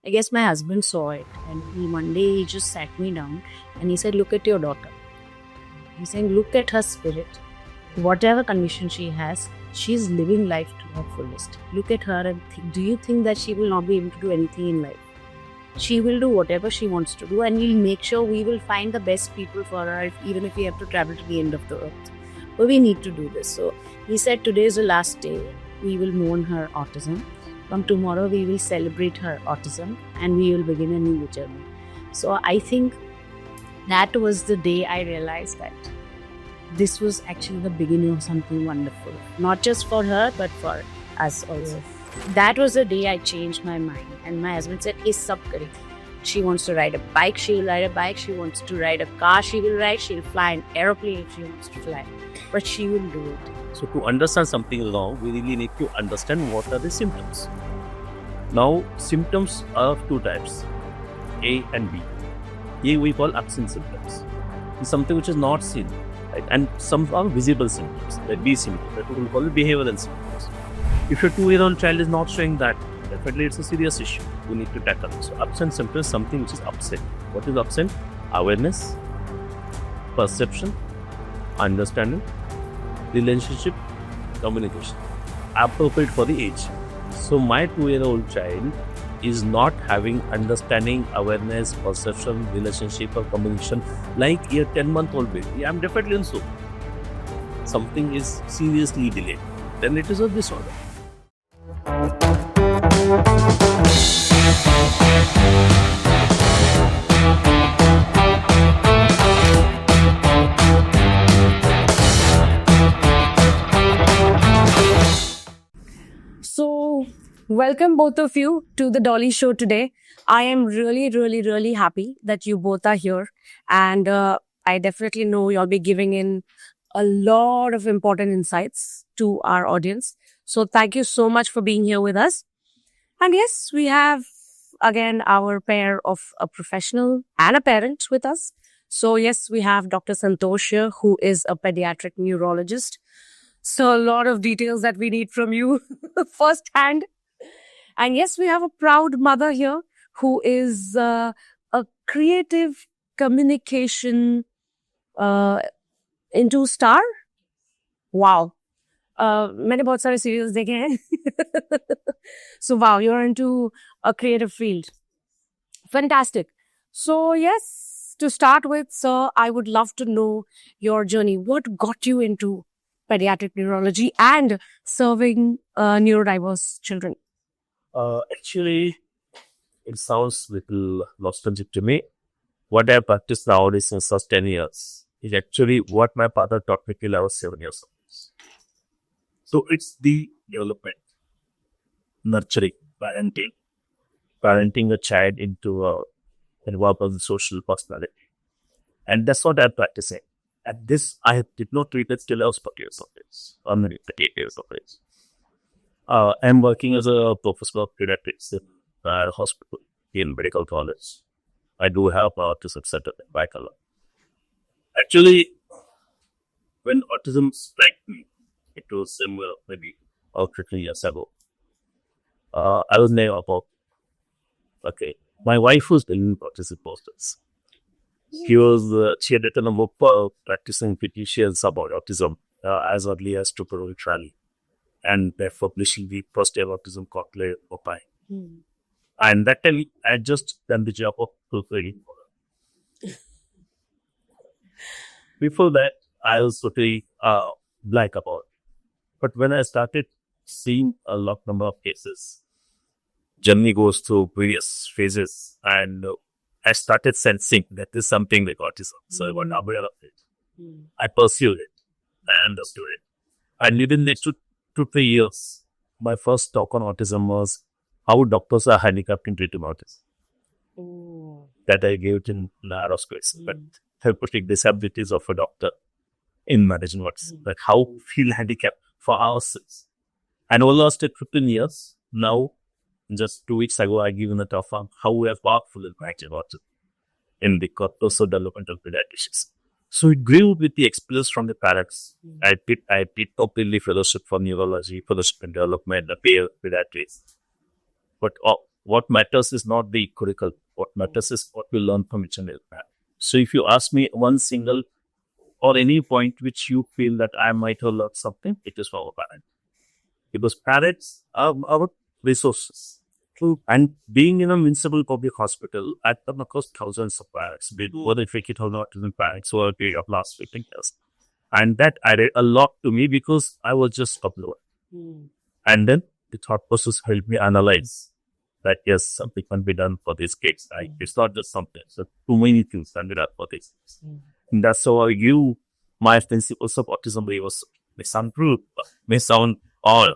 I guess my husband saw it, and one day he just sat me down and he said, look at your daughter. He's saying, look at her spirit. Whatever condition she has, she's living life to her fullest. Look at her and do you think that she will not be able to do anything in life? She will do whatever she wants to do, and we'll make sure we will find the best people for her, even if we have to travel to the end of the earth. But we need to do this. So he said, today is the last day. We will mourn her autism. From tomorrow, we will celebrate her autism and we will begin a new journey. So I think that was the day I realized that this was actually the beginning of something wonderful. Not just for her, but for us also. That was the day I changed my mind. And my husband said, "Ye sab kare." She wants to ride a bike, she'll ride a bike. She wants to ride a car, she will ride. She'll fly an aeroplane if she wants to fly. But she will do it. So to understand something wrong, we really need to understand what are the symptoms. Now, symptoms are of two types, A and B. A we call absent symptoms. It's something which is not seen, right? And some are visible symptoms, like B symptoms, that we will call behavioral symptoms. If your 2-year-old child is not showing that, definitely it's a serious issue. We need to tackle it. So absent symptoms is something which is absent. What is absent? Awareness, perception, understanding, relationship, communication, appropriate for the age. So my 2-year-old child is not having understanding, awareness, perception, relationship or communication like a 10-month-old baby. I'm definitely so. Something is seriously delayed. Then it is a disorder. So, welcome both of you to the Dolly Show today. I am really happy that you both are here. And I definitely know you'll be giving in a lot of important insights to our audience. So, thank you so much for being here with us. And yes, we have again our pair of a professional and a parent with us. So, yes, we have Dr. Santosh here, who is a pediatric neurologist. So a lot of details that we need from you firsthand. And yes, we have a proud mother here who is a creative communication into star. Wow. मैंने बहुत सारे serials देखे हैं. So wow, you're into a creative field. Fantastic. So yes, to start with, sir, I would love to know your journey. What got you into pediatric neurology and serving neurodiverse children? Actually, it sounds little nostalgic to me. What I practice nowadays since last 10 years is actually what my father taught me till I was 7 years old. So it's the development, nurturing, parenting a child into a involved social personality. And that's what I'm practicing. And this, I did not treat it till I was 40 years of age, or maybe 38 years of age. I'm working as a professor of pediatrics in Nair Hospital in Medical College. I do have autism center in Baikala. Actually, when autism struck me, it was somewhere maybe 50 years ago. I was never about, okay, my wife was dealing with autism posters. She had written a book for practicing pediatricians about autism as early as 2012. And they're publishing the first ever autism cocktail Mumbai. And that time I had just done the job of proofreading for her. Before that, I was totally blank about it. But when I started seeing a lot number of cases, journey goes through various phases, and I started sensing that there's something like autism. So I got aware of it. I pursued it. I understood it. And within the next 2-3 years, my first talk on autism was how doctors are handicapped in treating autism. That I gave it in Nair Hospital. But therapeutic disabilities of a doctor in managing autism. Like how we feel handicapped for ourselves. And over the last 15 years, now, just 2 weeks ago, I given a talk on how we are powerful in managing autism in the corpus of developmental pediatricians. So it grew with the experience from the parents. I did completely fellowship for neurology, fellowship in development, the pediatrics. But what matters is not the curriculum. What matters is what we learn from each and every parent. So if you ask me one single or any point which you feel that I might have learned something, it is from our parents. Because parents are our resources. True. And being in a municipal public hospital, I come across thousands of parents, with more than 50,000 autism parents over a period of last 15 years. And that added a lot to me because I was just observant. And then the thought process helped me analyze that yes, something can be done for these kids. Right? It's not just something. So too many things can be done for these kids. And that's how I view my principles of autism reverse. May sound rude, may sound odd,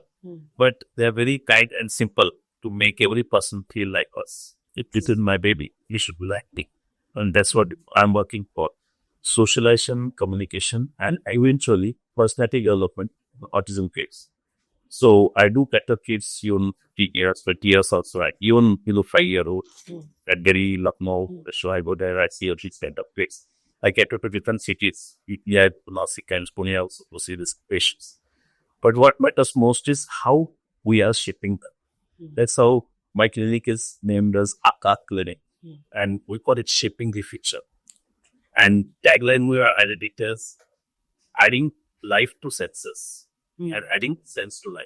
but they're very kind and simple to make every person feel like us. If this is my baby, he should be like me. And that's what I'm working for. Socialization, communication, and eventually personality development for autism kids. So I do cater kids even 3 years, 20 years also, right? Even 5-year-old at Delhi, Lucknow, so I go there, I see a kind of kids. I cater to different cities, UTI, Nashik, and Pune also to see these patients. But what matters most is how we are shaping them. That's how my clinic is named as AKA Clinic. And we call it Shaping the Future. And tagline we are added as adding life to senses and adding sense to life.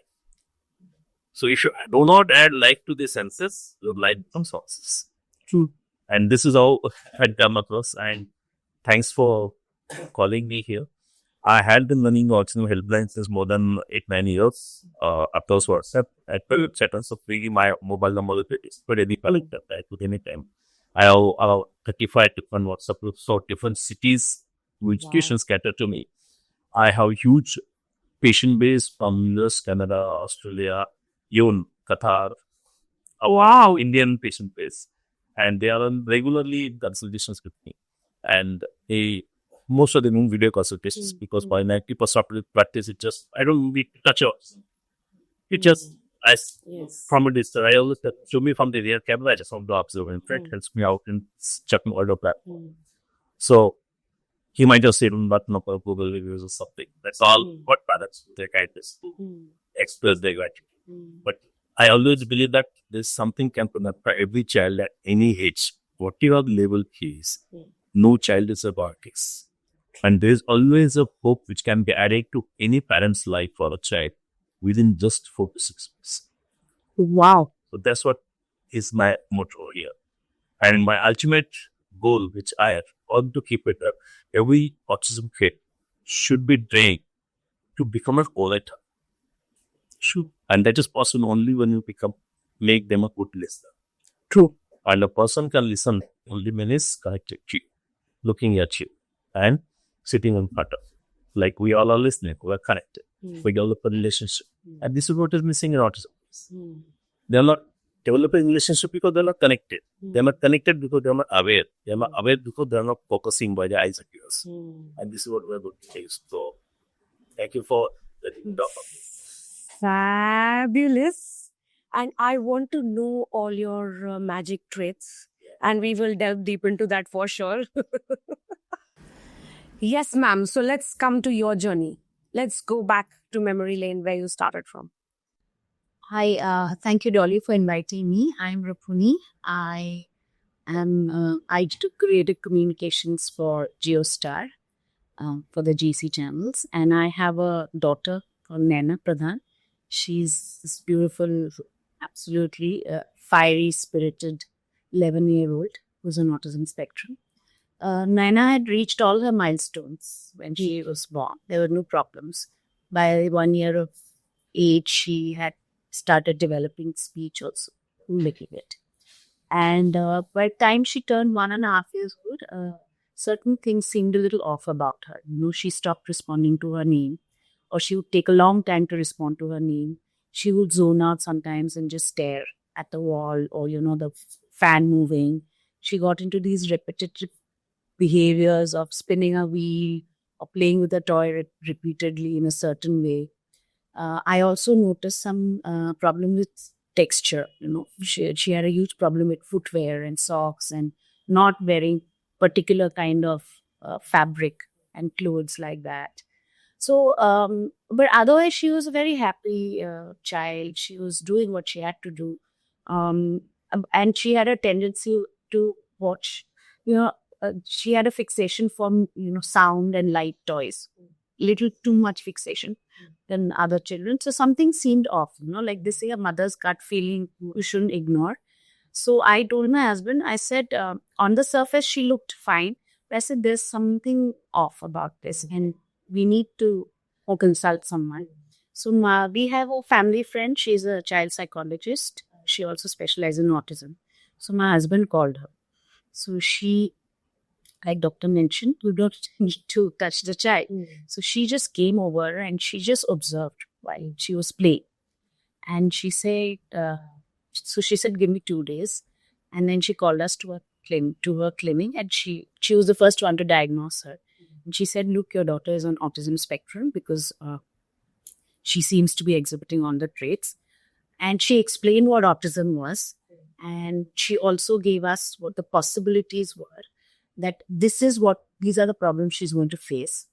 So if you do not add life to the senses, your life becomes senses. True. And this is how I come across. And thanks for calling me here. I had been running autism helpline since more than 8-9 years. Across WhatsApp, at seconds of free, my mobile number is pretty collected at any time. I have 35 different WhatsApp groups for different cities which institutions cater to me. I have huge patient base from US, Canada, Australia, even Qatar. Indian patient base. And they are regularly in consultations with me. And most of them in video consultations because by 90% of practice, it just, I don't need to touch it. It just, from a distance, I always show me from the rear camera, I just want to observe. In fact, helps me out in checking all the platform. So, he might just say, button up Google reviews or something. That's all what parents, their kindness, express their gratitude. But I always believe that there's something can be done for every child at any age, whatever level he is. No child is a case. And there's always a hope which can be added to any parent's life for a child within just 4 to 6 months. Wow. So that's what is my motto here. And my ultimate goal, which I want to keep it up, every autism kid should be trained to become a orator. And that is possible only when you make them a good listener. True. And a person can listen only when he's connected to you, looking at you, and sitting in front of you. Like we all are listening, we're connected. We develop a relationship. And this is what is missing in autism. They're not developing a relationship because they're not connected. They're not connected because they're not aware. They're not aware because they're not focusing by their eyes and ears. And this is what we're going to take. So, thank you for letting me talk about this. Fabulous. And I want to know all your magic traits. And we will delve deep into that for sure. Yes, ma'am. So let's come to your journey. Let's go back to memory lane where you started from. Hi, thank you, Dolly, for inviting me. I'm Rukhmini. I do creative communications for GeoStar, for the GC channels. And I have a daughter called Nair Pradhan. She's this beautiful, absolutely fiery, spirited 11-year-old who's on autism spectrum. Naina had reached all her milestones when she was born. There were no problems. By 1 year of age, she had started developing speech also, making it. And by the time she turned 1.5 years old, certain things seemed a little off about her. She stopped responding to her name, or she would take a long time to respond to her name. She would zone out sometimes and just stare at the wall or, the fan moving. She got into these repetitive behaviors of spinning a wheel or playing with a toy repeatedly in a certain way. I also noticed some problem with texture. She had a huge problem with footwear and socks and not wearing particular kind of fabric and clothes like that. So, but otherwise, she was a very happy child. She was doing what she had to do. and she had a tendency to watch, she had a fixation for, sound and light toys, little too much fixation than other children. So something seemed off, like they say, a mother's gut feeling you shouldn't ignore. So I told my husband, I said, on the surface, she looked fine. But I said, there's something off about this and we need to consult someone. So we have a family friend. She's a child psychologist. She also specializes in autism. So my husband called her. So she, like doctor mentioned, we don't need to touch the child. So she just came over and she just observed while she was playing. And she said, give me 2 days. And then she called us to her clinic, and she was the first one to diagnose her. And she said, look, your daughter is on autism spectrum because she seems to be exhibiting on the traits. And she explained what autism was. And she also gave us what the possibilities were, that these are the problems she's going to face.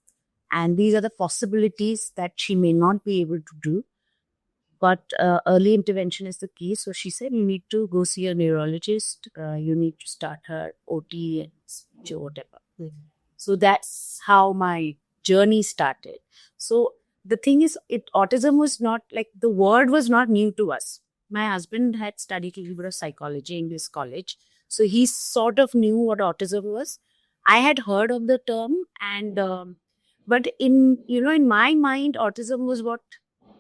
And these are the possibilities that she may not be able to do. But early intervention is the key. So she said, you need to go see a neurologist. You need to start her OT and whatever. So that's how my journey started. So the thing is, autism was not, like, the word was not new to us. My husband had studied a little bit of psychology in his college. So he sort of knew what autism was. I had heard of the term, and but in my mind, autism was what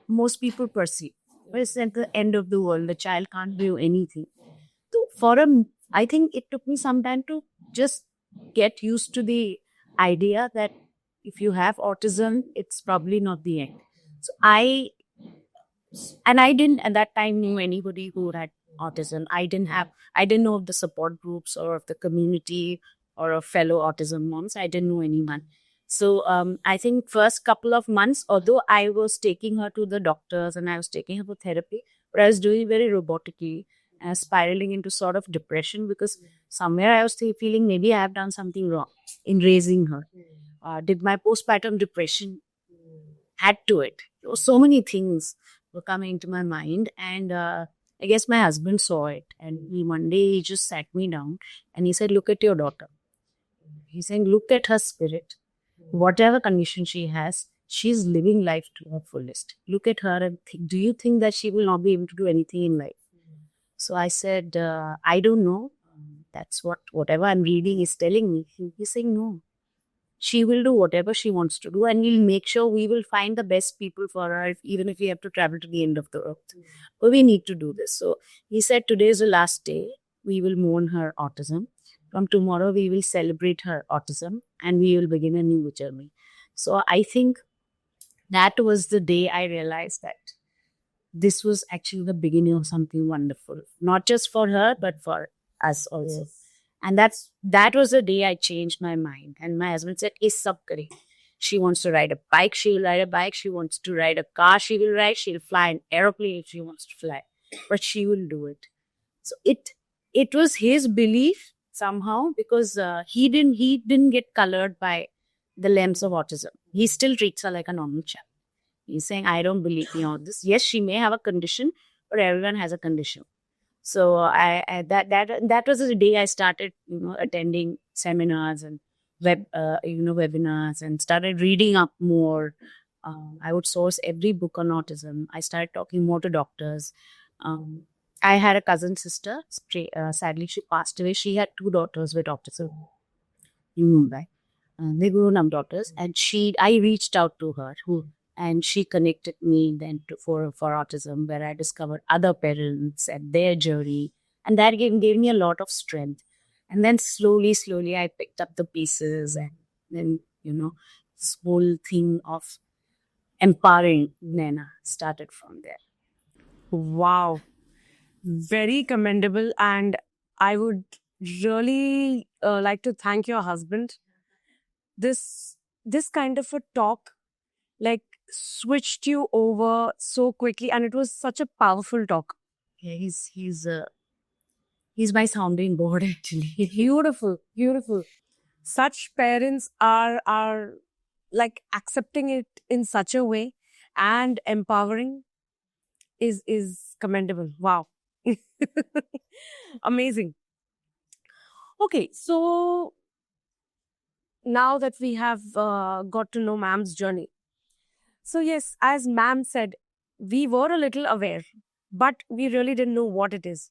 most people perceive. It's at the end of the world. The child can't do anything. So I think it took me some time to just get used to the idea that if you have autism, it's probably not the end. So I didn't at that time knew anybody who had autism. I didn't know of the support groups or of the community or of fellow autism moms. I didn't know anyone. So I think first couple of months, although I was taking her to the doctors and I was taking her for therapy, but I was doing very robotically, spiraling into sort of depression, because somewhere I was feeling maybe I have done something wrong in raising her. Did my postpartum depression add to it? So many things were coming into my mind, and I guess my husband saw it, and one day he just sat me down and he said, look at your daughter. He's saying, look at her spirit. Whatever condition she has, she's living life to her fullest. Look at her and think, do you think that she will not be able to do anything in life? So I said, I don't know. That's whatever I'm reading is telling me. He's saying, no. She will do whatever she wants to do, and we'll make sure we will find the best people for her, even if we have to travel to the end of the earth. But we need to do this. So he said, today is the last day. We will mourn her autism. From tomorrow, we will celebrate her autism, and we will begin a new journey. So I think that was the day I realized that this was actually the beginning of something wonderful, not just for her, but for us also. Yes. And that was the day I changed my mind. And my husband said, "Is sab kare." She wants to ride a bike, she will ride a bike. She wants to ride a car, she will ride. She'll fly an aeroplane if she wants to fly. But she will do it. So it was his belief somehow, because he didn't get colored by the lens of autism. He still treats her like a normal child. He's saying, I don't believe in all this. Yes, she may have a condition, but everyone has a condition. So that was the day I started, attending seminars and webinars, and started reading up more. I would source every book on autism. I started talking more to doctors. I had a cousin sister. Sadly, she passed away. She had 2 daughters with autism in Mumbai. They grown-up daughters, and I reached out to her, and she connected me then for autism, where I discovered other parents and their journey, and that gave me a lot of strength. And then slowly, I picked up the pieces, and then this whole thing of empowering Naina started from there. Wow. Very commendable. And I would really like to thank your husband. This kind of a talk, like, switched you over so quickly, and it was such a powerful talk. Yeah, he's my sounding board, actually. Beautiful. Such parents are like accepting it in such a way and empowering is commendable. Wow. Amazing. Okay, so now that we have got to know ma'am's journey. So yes, as ma'am said, we were a little aware, but we really didn't know what it is.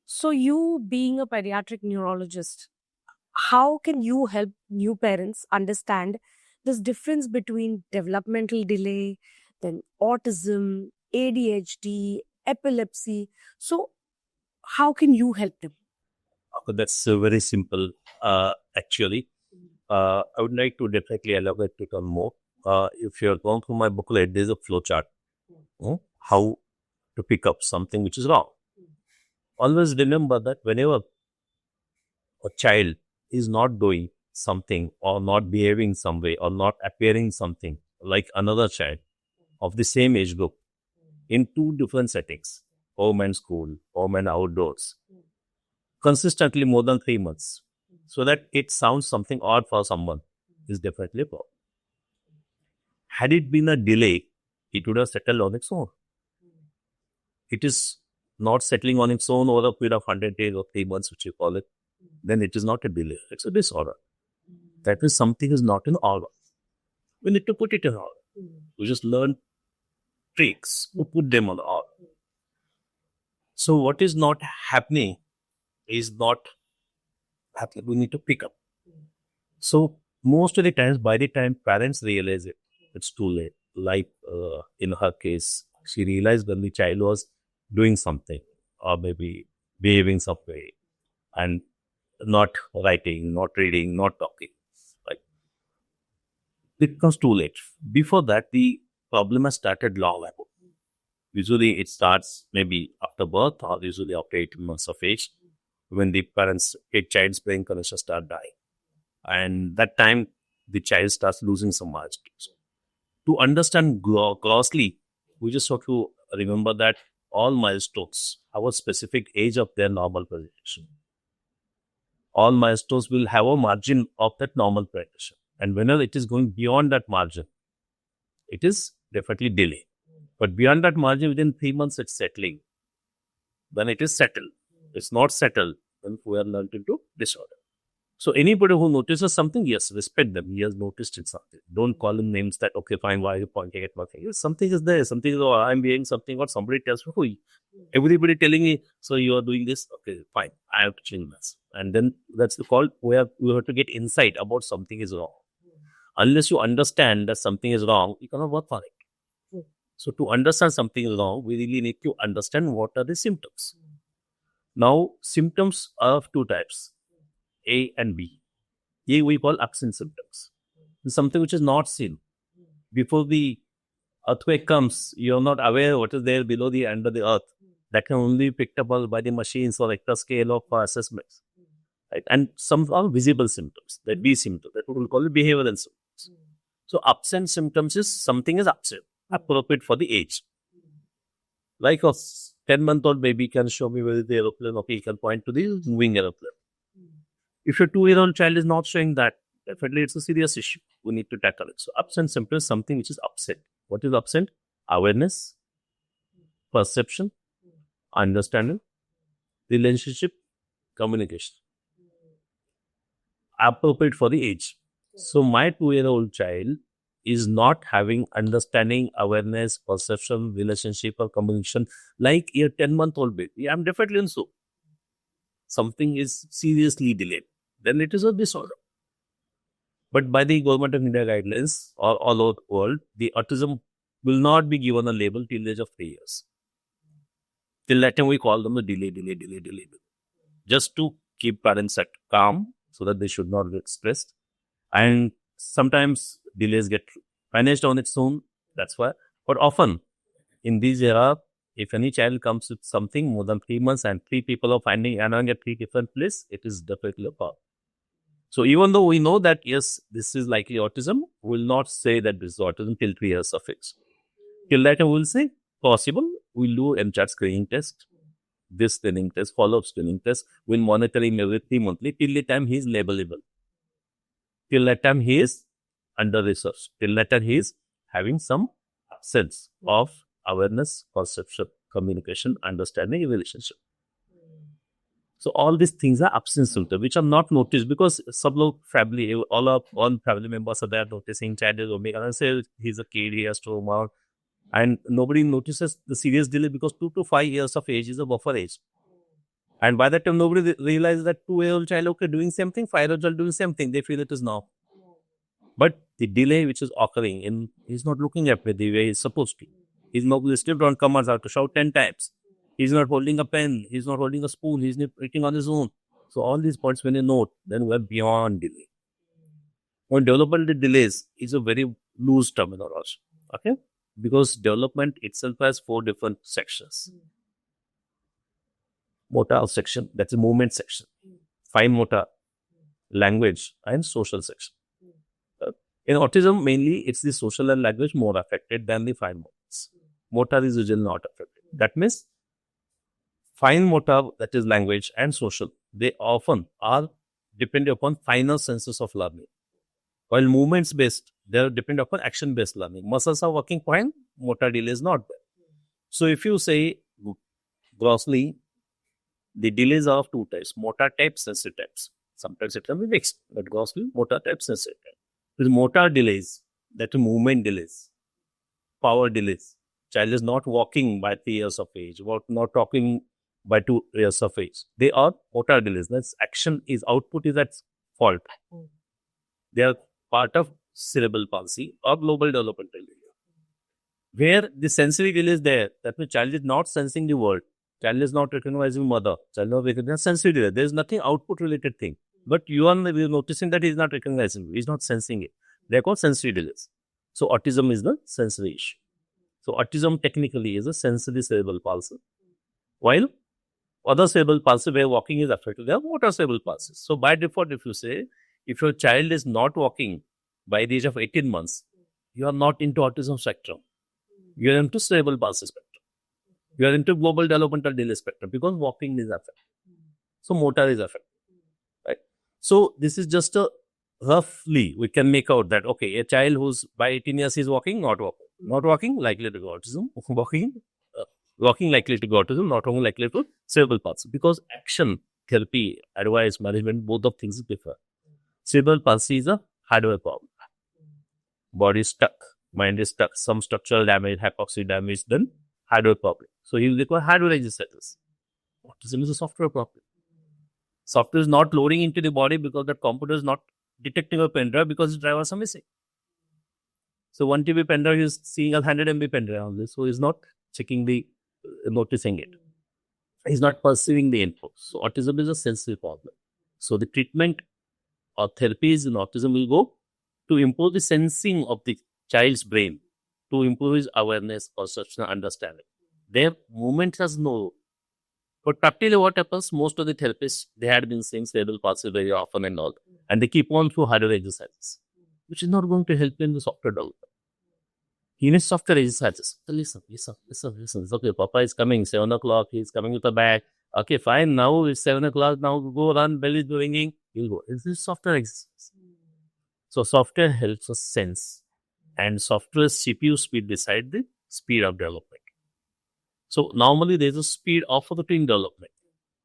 So you being a pediatric neurologist, how can you help new parents understand this difference between developmental delay, then autism, ADHD, epilepsy? So how can you help them? Okay, that's very simple, actually. I would like to definitely elaborate it on more. If you're going through my booklet, there's a flow chart. How to pick up something which is wrong. Always remember that whenever a child is not doing something or not behaving some way or not appearing something like another child of the same age group in two different settings, home and school, home and outdoors, consistently more than 3 months, so that it sounds something odd for someone, is definitely a problem. Had it been a delay, it would have settled on its own. It is not settling on its own over a period of 100 days or 3 months, which you call it, then it is not a delay. It's a disorder. That means something is not in order. We need to put it in order. We just learn tricks to put them on order. So what is not happening is not happening. We need to pick up. So most of the times, by the time parents realize it, it's too late. Like in her case, she realized when the child was doing something or maybe behaving some way and not writing, not reading, not talking. Like, it becomes too late. Before that, the problem has started long ago. Usually it starts maybe after birth or usually after 18 months of age, when the child's brain condition start dying. And that time, the child starts losing some milestones. To understand grossly, we just have to remember that all milestones have a specific age of their normal presentation. All milestones will have a margin of that normal presentation. And whenever it is going beyond that margin, it is definitely delay. But beyond that margin, within 3 months, it's settling. Then it is settled. It's not settled, then we are learned into disorder. So anybody who notices something, yes, respect them. He has noticed it something. Don't call him names that, okay, fine, why are you pointing at my thing? Something is there. Something is, oh, I'm being something, or somebody tells me, oh, everybody telling me, so you are doing this? Okay, fine, I have to change this. And then that's the call where we have to get insight about something is wrong. Unless you understand that something is wrong, you cannot work on it. So to understand something is wrong, we really need to understand what are the symptoms. Now, symptoms are of two types, A and B. A we call absent symptoms. It's something which is not seen. Before the earthquake comes, you're not aware what is there below the under the earth. That can only be picked up by the machines or Richter scale of assessments. Right? And some are visible symptoms, that B symptoms, that we will call it behavioral symptoms. So absent symptoms is something is absent, appropriate for the age. Like a 10-month-old baby can show me where the aeroplane, okay, he can point to the moving aeroplane. If your 2-year-old child is not showing that, definitely it's a serious issue. We need to tackle it. So absent symptoms is something which is absent. What is absent? Awareness, perception, understanding, relationship, communication. Appropriate for the age. So my 2-year-old child is not having understanding, awareness, perception, relationship, or communication like a 10-month-old baby. I'm definitely in so. Something is seriously delayed. Then it is a disorder. But by the Government of India guidelines or all over the world, the autism will not be given a label till the age of 3 years. Till that time, we call them a delay. Just to keep parents at calm so that they should not get stressed. And sometimes delays get managed on its own. That's why. But often in this era, if any child comes with something more than 3 months and 3 people are finding annoying at 3 different places, it is definitely a problem. So even though we know that, yes, this is likely autism, we will not say that this is autism till 3 years of age. Till that time, we will say, possible, we'll do MCHAT screening test, this screening test, follow-up screening test, we'll monitor him every 3 monthly till the time he is labelable. Till that time, he is under research. Till that time, he is having some sense of awareness, perception, communication, understanding, relationship. So all these things are absent symptoms, which are not noticed because all family members are there noticing child is omega and say he's a kid, he has trauma, and nobody notices the serious delay because 2 to 5 years of age is a buffer age. And by that time, nobody realizes that 2-year-old child, okay, doing same thing, 5-year-old child doing same thing. They feel it is now. But the delay which is occurring, he's not looking at me the way he's supposed to. He's not still on commands out to shout 10 times. He's not holding a pen. He's not holding a spoon. He's not eating on his own. So all these points when you note, then we're beyond delay. When developmental delays is a very loose terminology. Okay? Because development itself has 4 different sections. Motor section, that's a movement section. Fine motor, language, and social section. In autism, mainly it's the social and language more affected than the fine motors. Motor is usually not affected. That means fine motor, that is language, and social, they often are dependent upon finer senses of learning. While movements based, they are dependent upon action based learning. Muscles are working fine, motor delay is not there. So if you say grossly, the delays are of 2 types, motor type, sensory types. Sometimes it can be mixed, but grossly, motor type, sensory type. With motor delays, that is movement delays, power delays. Child is not walking by 3 years of age, not talking by 2 years of age. They are motor delays. That's action is output is at fault. They are part of cerebral palsy or global developmental delay. Where the sensory delay is there, that means child is not sensing the world. Child is not recognizing mother. Child is not recognizing sensory delay. There is nothing output related thing. But you are noticing that he is not recognizing, he is not sensing it. They are called sensory delays. So autism is the sensory issue. So autism technically is a sensory cerebral palsy. While other cerebral palsy where walking is affected, they are motor cerebral palsy. So by default, if you say, if your child is not walking by the age of 18 months, you are not into autism spectrum. You are into cerebral palsy spectrum. You are into global developmental delay spectrum because walking is affected. So motor is affected. Right? So this is just a roughly, we can make out that, okay, a child who's by 18 years is walking, not walking. Not walking, likely to go autism. Walking likely to go autism, not walking likely to cerebral palsy. Because action, therapy, advice, management, both of things differ. Cerebral palsy is a hardware problem. Body is stuck, mind is stuck, some structural damage, hypoxic damage, then hardware problem. So you require hardware exercises. Autism is a software problem. Software is not loading into the body because the computer is not detecting a pen drive because the drivers are missing. So 1 TB pen drive is seeing a 100 MB pen drive on this, so he's not checking noticing it. He's not perceiving the input. So autism is a sensory problem. So the treatment or therapies in autism will go to improve the sensing of the child's brain, to improve his awareness, perception, understanding. Their movement has no. But practically what happens, most of the therapists, they had been saying cerebral palsy very often and all. And they keep on through hardware exercises, which is not going to help in the software development. He needs software exercises. So listen. Okay, Papa is coming, 7 o'clock, he's coming with a bag. Okay, fine, now it's 7 o'clock, now go run, bell is ringing, he'll go. This is software exercise. So software helps us sense. And software's CPU speed decide the speed of development. So normally there's a speed of routine development.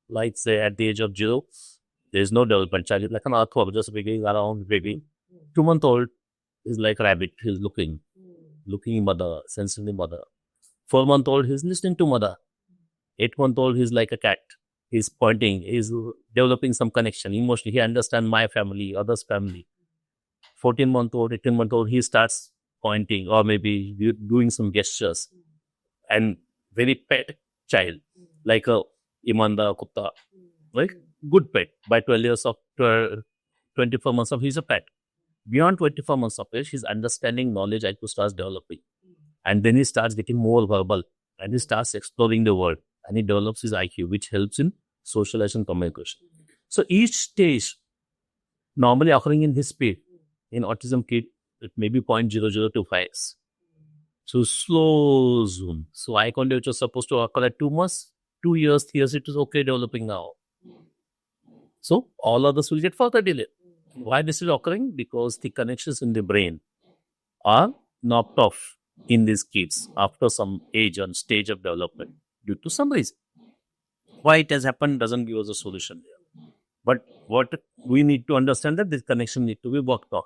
Like say at the age of 0, there is no development. Child is like an earthworm, just beginning around baby. 2-month-old is like a rabbit, he's looking mother, sensing the mother. 4-month-old, he's listening to mother. 8-month-old, he's like a cat. He's pointing, he's developing some connection. Emotionally, he understands my family, others' family. 14-month-old, 18-month-old, he starts pointing or maybe doing some gestures. And very pet child, like a imanda, kutta, like good pet. By 24 months of he's a pet. Beyond 24 months of age, his understanding, knowledge, IQ starts developing. And then he starts getting more verbal and he starts exploring the world and he develops his IQ, which helps in socialization communication. So each stage normally occurring in his speed. In autism kid, it may be 0.0025. So slow zoom. So eye contact which was supposed to occur at 2 months, 2 years, 3 years, it is okay developing now. So all others will get further delayed. Why this is occurring? Because the connections in the brain are knocked off in these kids after some age and stage of development. due to some reason. Why it has happened doesn't give us a solution here. But what we need to understand that this connection need to be worked on.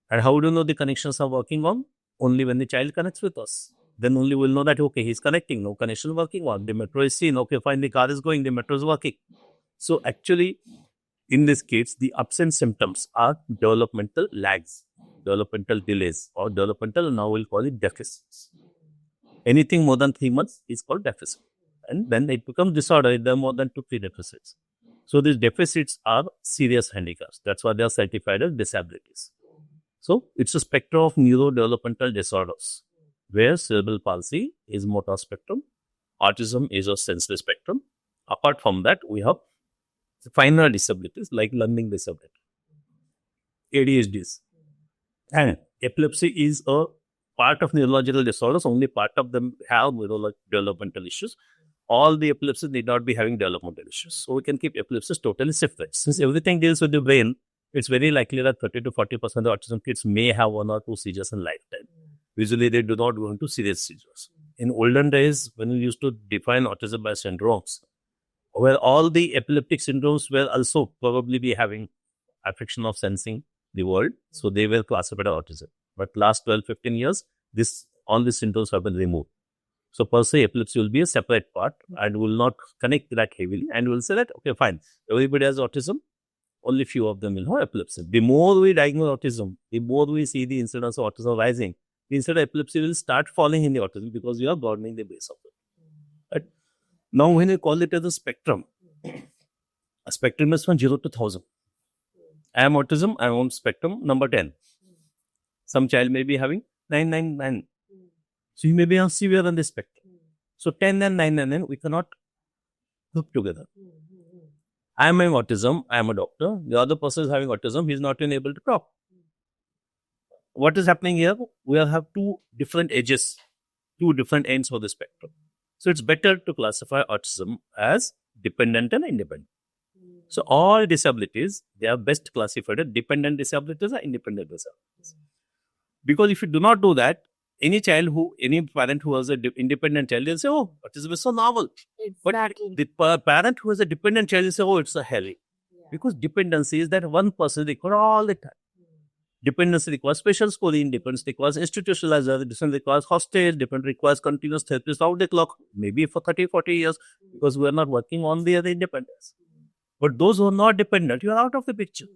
And how do you know the connections are working on? Only when the child connects with us. Then only we'll know that, okay, he's connecting, no connection working on. The metro is seen, okay, fine, the car is going, the metro is working. So actually, in this case, the absent symptoms are developmental lags, developmental delays, or developmental, now we'll call it deficits. Anything more than 3 months is called deficit. And then it becomes disorder if there are more than 2-3 deficits. So these deficits are serious handicaps. That's why they are certified as disabilities. So it's a spectrum of neurodevelopmental disorders, where cerebral palsy is motor spectrum, autism is a sensory spectrum. Apart from that, we have finer disabilities like learning disability, ADHDs, and epilepsy is a part of neurological disorders. Only part of them have developmental issues. All the epilepsies need not be having developmental issues. So we can keep epilepsies totally separate. Since everything deals with the brain, it's very likely that 30 to 40% of autism kids may have 1 or 2 seizures in lifetime. Usually they do not go into serious seizures. In olden days, when we used to define autism by syndromes, where all the epileptic syndromes were also probably be having affection of sensing the world, so they were classified as autism. But last 12-15 years, all these symptoms have been removed. So per se, epilepsy will be a separate part and will not connect that heavily, and will say that, okay, fine, everybody has autism, only few of them will have epilepsy. The more we diagnose autism, the more we see the incidence of autism rising, the incidence of epilepsy will start falling in the autism because we are broadening the base of it. Right? Now, when you call it as a spectrum is from 0 to 1000. I am autism, I am on spectrum number 10. Some child may be having 999. So, you may be on severe on the spectrum. So, 10 and 999, we cannot group together. I am having autism, I am a doctor. The other person is having autism, he is not even able to talk. What is happening here? We have 2 different edges, 2 different ends of the spectrum. So, it's better to classify autism as dependent and independent. So, all disabilities, they are best classified as dependent disabilities or independent disabilities. Because if you do not do that, any parent who has an independent child will say, oh, autism is so normal. Exactly. But the parent who has a dependent child will say, oh, it's a heavy. Because dependency is that one person requires all the time. Dependency requires special schooling, dependency requires institutionalized, different requires hostage, different requires continuous therapist out the clock, maybe for 30-40 years, because we are not working on the other independence. But those who are not dependent, you are out of the picture.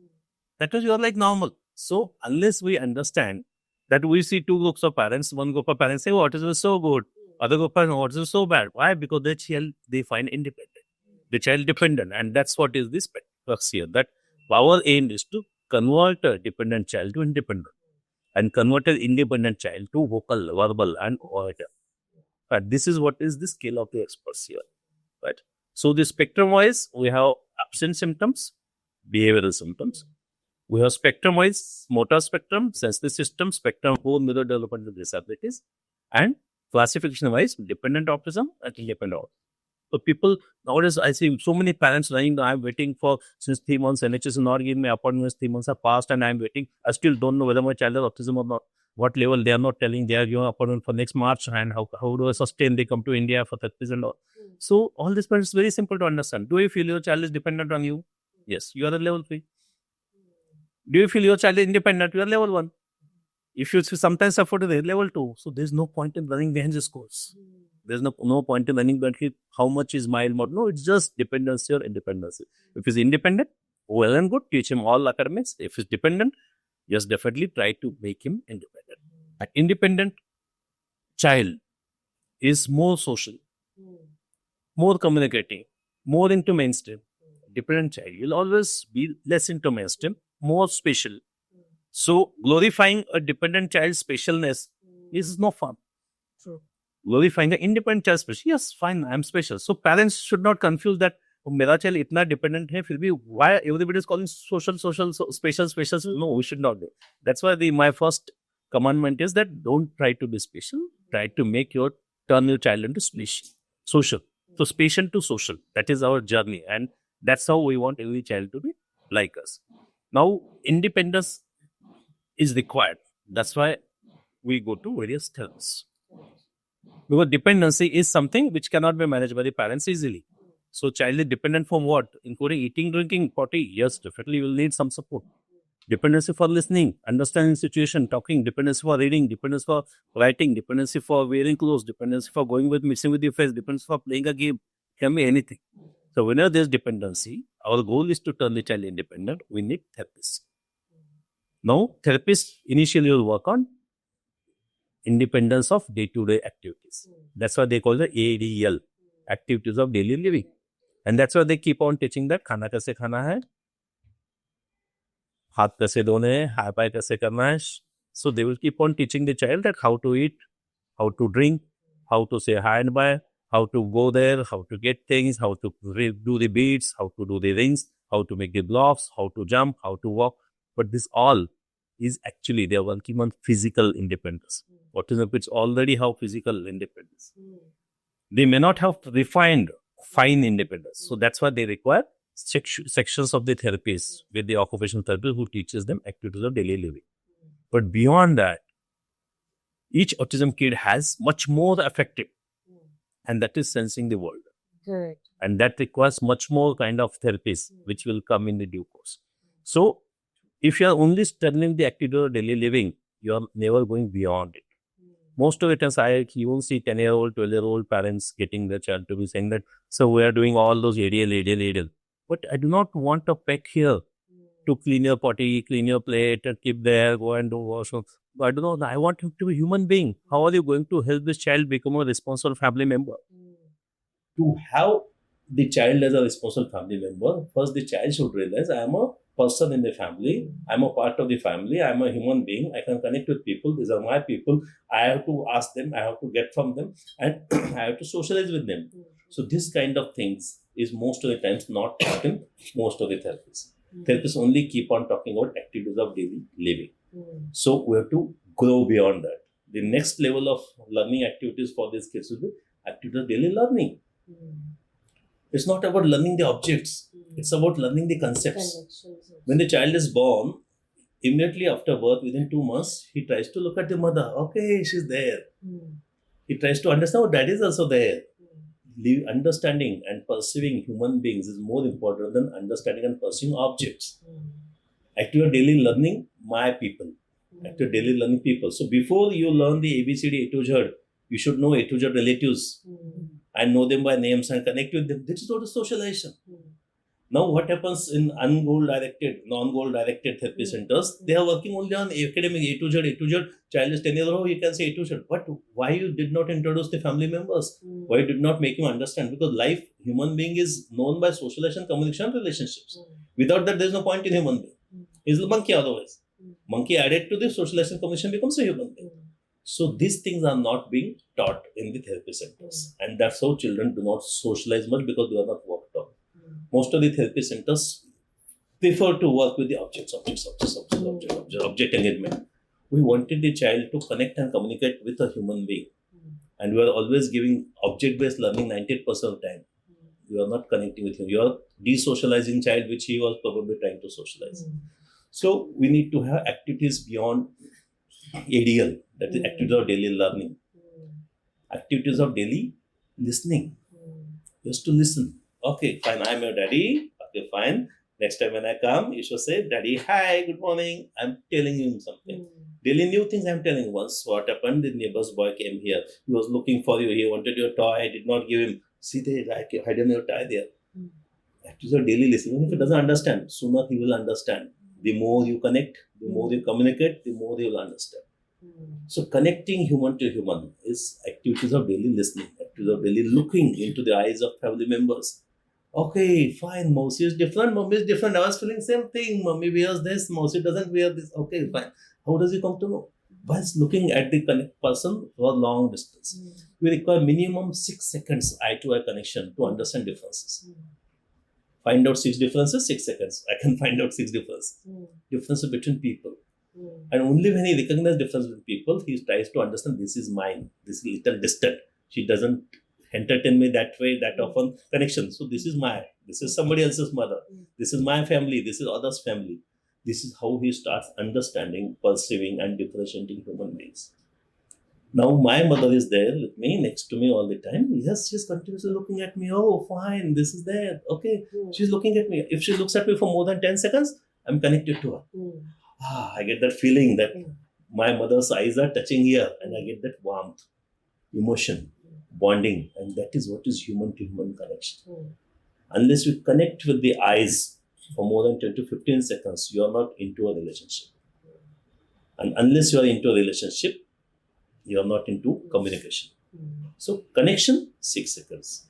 That is, you are like normal. So, unless we understand that we see 2 groups of parents, one group of parents say, oh, autism is so good. Other group of parents, oh, autism is so bad. Why? Because the child, they find independent. The child dependent. And that's what is this crux here. That our aim is to convert a dependent child to independent. And convert an independent child to vocal, verbal, and orator. But this is what is the skill of the experts here. Right? So, the spectrum-wise, we have absent symptoms, behavioral symptoms. We have spectrum-wise, motor spectrum, sensory system, spectrum for neurodevelopmental disabilities, and classification-wise, dependent autism and independent autism. So people, nowadays, I see so many parents running, I'm waiting for since 3 months, NHS is not giving me appointments, 3 months have passed and I'm waiting. I still don't know whether my child has autism or not. What level, they are not telling, they are giving appointment for next March, and how do I sustain, they come to India for therapies and all. So all this is very simple to understand. Do you feel your child is dependent on you? Yes, you are at level 3. Do you feel your child is independent? You are level 1. If you sometimes suffer to the level 2, so there's no point in running behind this course. There's no point in running behind how much is mild mode. No, it's just dependency or independency. If he's independent, well and good, teach him all academics. If he's dependent, just definitely try to make him independent. An independent child is more social, more communicating, more into mainstream. Dependent child will always be less into mainstream, more special. So, glorifying a dependent child's specialness is no fun. True. Glorifying the independent child's special, yes, fine, I am special. So, parents should not confuse that, oh, mera child itna dependent hai, fir bhi, why everybody is calling social, so special. No, we should not do. That's why my first commandment is that don't try to be special, try to turn your child into social. So, special to social, that is our journey, and that's how we want every child to be like us. Now, independence is required. That's why we go to various therapies. Because dependency is something which cannot be managed by the parents easily. So child is dependent from what? Including eating, drinking, potty. Yes, definitely you will need some support. Dependency for listening, understanding situation, talking, dependency for reading, dependency for writing, dependency for wearing clothes, dependency for going with mixing with your friends, dependency for playing a game. Can be anything. So whenever there's dependency, our goal is to turn the child independent. We need therapists. Now, therapists initially will work on independence of day-to-day activities. That's why they call the ADL, activities of daily living. And that's why they keep on teaching that खाना कैसे खाना है, हाथ कैसे धोने हैं, हाथ पाय कैसे करना है. So they will keep on teaching the child that how to eat, how to drink, how to say hi and bye, how to go there, how to get things, how to do the beads, how to do the rings, how to make the blocks, how to jump, how to walk. But this all is actually they are working on physical independence. Autism kids already have physical independence. They may not have refined fine independence. So that's why they require sections of the therapies with the occupational therapist who teaches them activities of daily living. But beyond that, each autism kid has much more effective, and that is sensing the world. Correct. And that requires much more kind of therapies, which will come in the due course. So, if you are only studying the activity of daily living, you are never going beyond it. Most of the times, you won't see 10-year-old, 12-year-old parents getting their child to be saying that, so we are doing all those ADL. But I do not want a pet here to clean your potty, clean your plate, and keep there, go and do washroom. I don't know. I want him to be a human being. How are you going to help this child become a responsible family member? To have the child as a responsible family member, first the child should realize I am a person in the family, I am a part of the family, I am a human being, I can connect with people, these are my people, I have to ask them, I have to get from them, and I have to socialize with them. So this kind of things is most of the times not taught in most of the therapies. Therapists only keep on talking about activities of daily living. So we have to grow beyond that. The next level of learning activities for these kids will be activities of daily learning. It's not about learning the objects. It's about learning the concepts. When the child is born, immediately after birth, within 2 months, he tries to look at the mother. Okay, she's there. He tries to understand, oh, daddy is also there. Understanding and perceiving human beings is more important than understanding and perceiving objects. Active daily learning, my people. Active daily learning people. So before you learn the ABCD A to Z, you should know A to Z relatives and know them by names and connect with them. This is what is socialization. Now what happens in non-goal directed therapy centers, they are working only on academic A to Z. Child is 10 years old, you can say A to Z. But why you did not introduce the family members? Why you did not make him understand? Because life, human being is known by socialization, communication, relationships. Without that, there is no point in human being. He is a monkey otherwise. Monkey added to the socialization, communication becomes a human being. So these things are not being taught in the therapy centers. And that's how children do not socialize much because they are not worked on. Most of the therapy centers prefer to work with the object engagement. We wanted the child to connect and communicate with a human being. And we are always giving object-based learning 98% of the time. You are not connecting with him. You are desocializing child, which he was probably trying to socialize. So we need to have activities beyond ADL, that is activities of daily learning. Activities of daily listening. Just to listen. Okay, fine, I'm your daddy. Okay, fine. Next time when I come, you should say, Daddy, hi, good morning. I'm telling him something. Daily new things I'm telling. Once what happened, the neighbor's boy came here. He was looking for you. He wanted your toy. I did not give him. See, they hidden your toy there. Activities of daily listening. Even if he doesn't understand, sooner he will understand. The more you connect, the more you communicate, the more they will understand. So connecting human to human is activities of daily listening, activities of daily looking into the eyes of family members. Okay, fine, Mousy is different, Mommy is different. I was feeling same thing. Mommy wears this, Mousy doesn't wear this. Okay, fine. How does he come to know? By looking at the person for a long distance. We require minimum 6 seconds eye-to-eye connection to understand differences. Find out 6 differences, 6 seconds. I can find out 6 differences. Differences between people. And only when he recognizes difference between people, he tries to understand this is mine, this is little distant. She doesn't entertain me that way, that often connection. So this is somebody else's mother. This is my family, this is others' family. This is how he starts understanding, perceiving and differentiating human beings. Now my mother is there with me, next to me all the time. Yes, she's continuously looking at me. Oh, fine, this is there. Okay, she's looking at me. If she looks at me for more than 10 seconds, I'm connected to her. I get that feeling that my mother's eyes are touching here, and I get that warmth, emotion, bonding, and that is what is human to human connection. Unless you connect with the eyes for more than 10 to 15 seconds, you are not into a relationship. And unless you are into a relationship, you are not into communication. So connection, 6 seconds.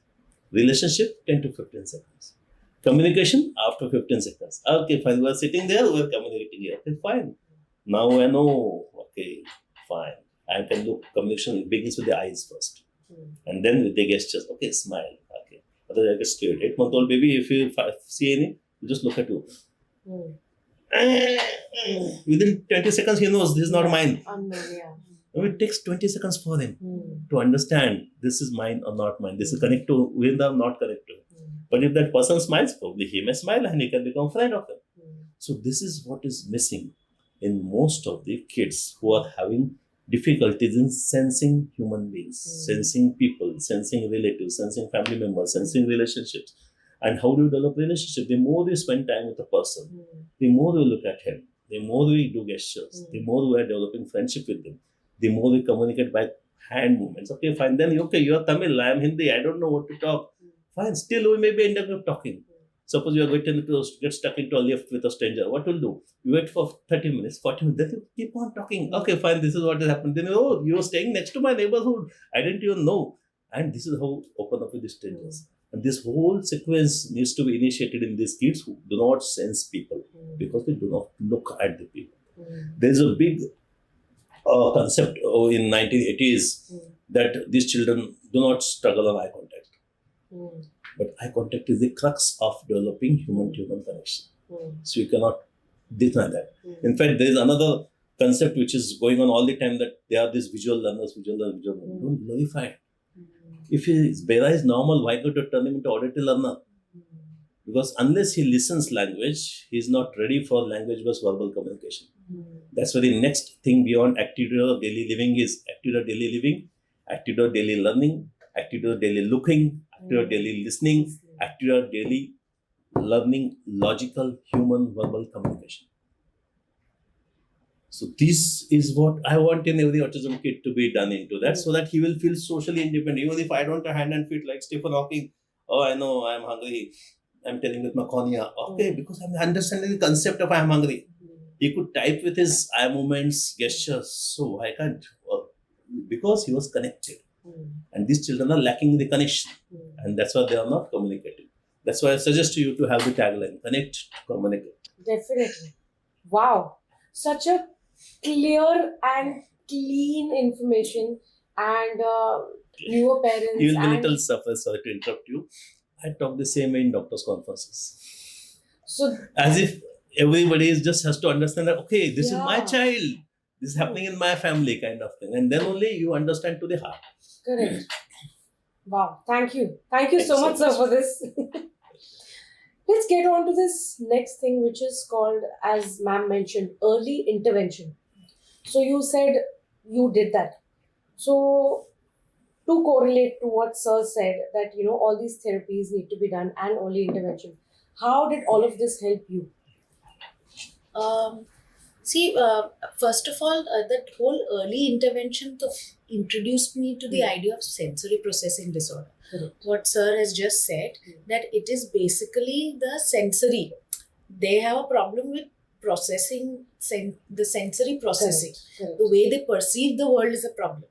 Relationship, 10 to 15 seconds. Communication, after 15 seconds. Okay, fine. We are sitting there, we are communicating here. Okay, fine. Now I know, okay, fine. I can look, communication begins with the eyes first. And then with the gestures, okay, smile. Okay. Otherwise I get scared. 8-month-old baby, if you see any, you just look at you. Within 20 seconds, he knows this is not mine. It takes 20 seconds for him to understand this is mine or not mine. This is connected to with or not connected to. But if that person smiles, probably he may smile and he can become friend of him. So this is what is missing in most of the kids who are having difficulties in sensing human beings, sensing people, sensing relatives, sensing family members, sensing relationships. And how do you develop relationship? The more you spend time with a person, the more you look at him, the more we do gestures, the more we are developing friendship with him, the more we communicate by hand movements. Okay, fine. Then, okay, you are Tamil, I am Hindi, I don't know what to talk. Fine, still we may be ending up talking. Suppose you are going to get stuck into a lift with a stranger. What will do? You wait for 30 minutes, 40 minutes, then you keep on talking. Okay, fine, this is what has happened. Then, oh, you are staying next to my neighborhood. I didn't even know. And this is how open up with the strangers. And this whole sequence needs to be initiated in these kids who do not sense people because they do not look at the people. There's a big concept in 1980s that these children do not struggle on eye contact. But eye contact is the crux of developing human-to-human connection. So you cannot deny that. In fact, there is another concept which is going on all the time that there are these visual learners. Don't glorify it. If his Bera is normal, why not turn him into auditory learner? Because unless he listens language, he is not ready for language-based verbal communication. That's why the next thing beyond activity of daily living is activity of daily living, activity of daily learning, activity of daily looking, activity of daily listening, activity of daily learning, logical, human, verbal communication. So this is what I want in every autism kid to be done into that, so that he will feel socially independent. Even if I don't have hand and feet like Stephen Hawking, oh, I know I'm hungry, I'm telling with my cornea. Okay, because I'm understanding the concept of I'm hungry. He could type with his eye movements, gestures. So why can't? Because he was connected. And these children are lacking the connection. And that's why they are not communicating. That's why I suggest to you to have the tagline, connect, communicate. Definitely. Wow. Such a clear and clean information, and newer parents. You will be little suffer, sorry to interrupt you. I talk the same way in doctors' conferences. So as if everybody just has to understand that, okay, this is my child. This is happening in my family kind of thing. And then only you understand to the heart. Correct. Wow. Thank you. Thank you so much, sir, for this. Let's get on to this next thing, which is called, as ma'am mentioned, early intervention. So you said you did that. So to correlate to what sir said, that, you know, all these therapies need to be done and early intervention. How did all of this help you? First of all, that whole early intervention introduced me to the idea of sensory processing disorder. What sir has just said, that it is basically the sensory. They have a problem with processing, the sensory processing. Correct. The way they perceive the world is a problem.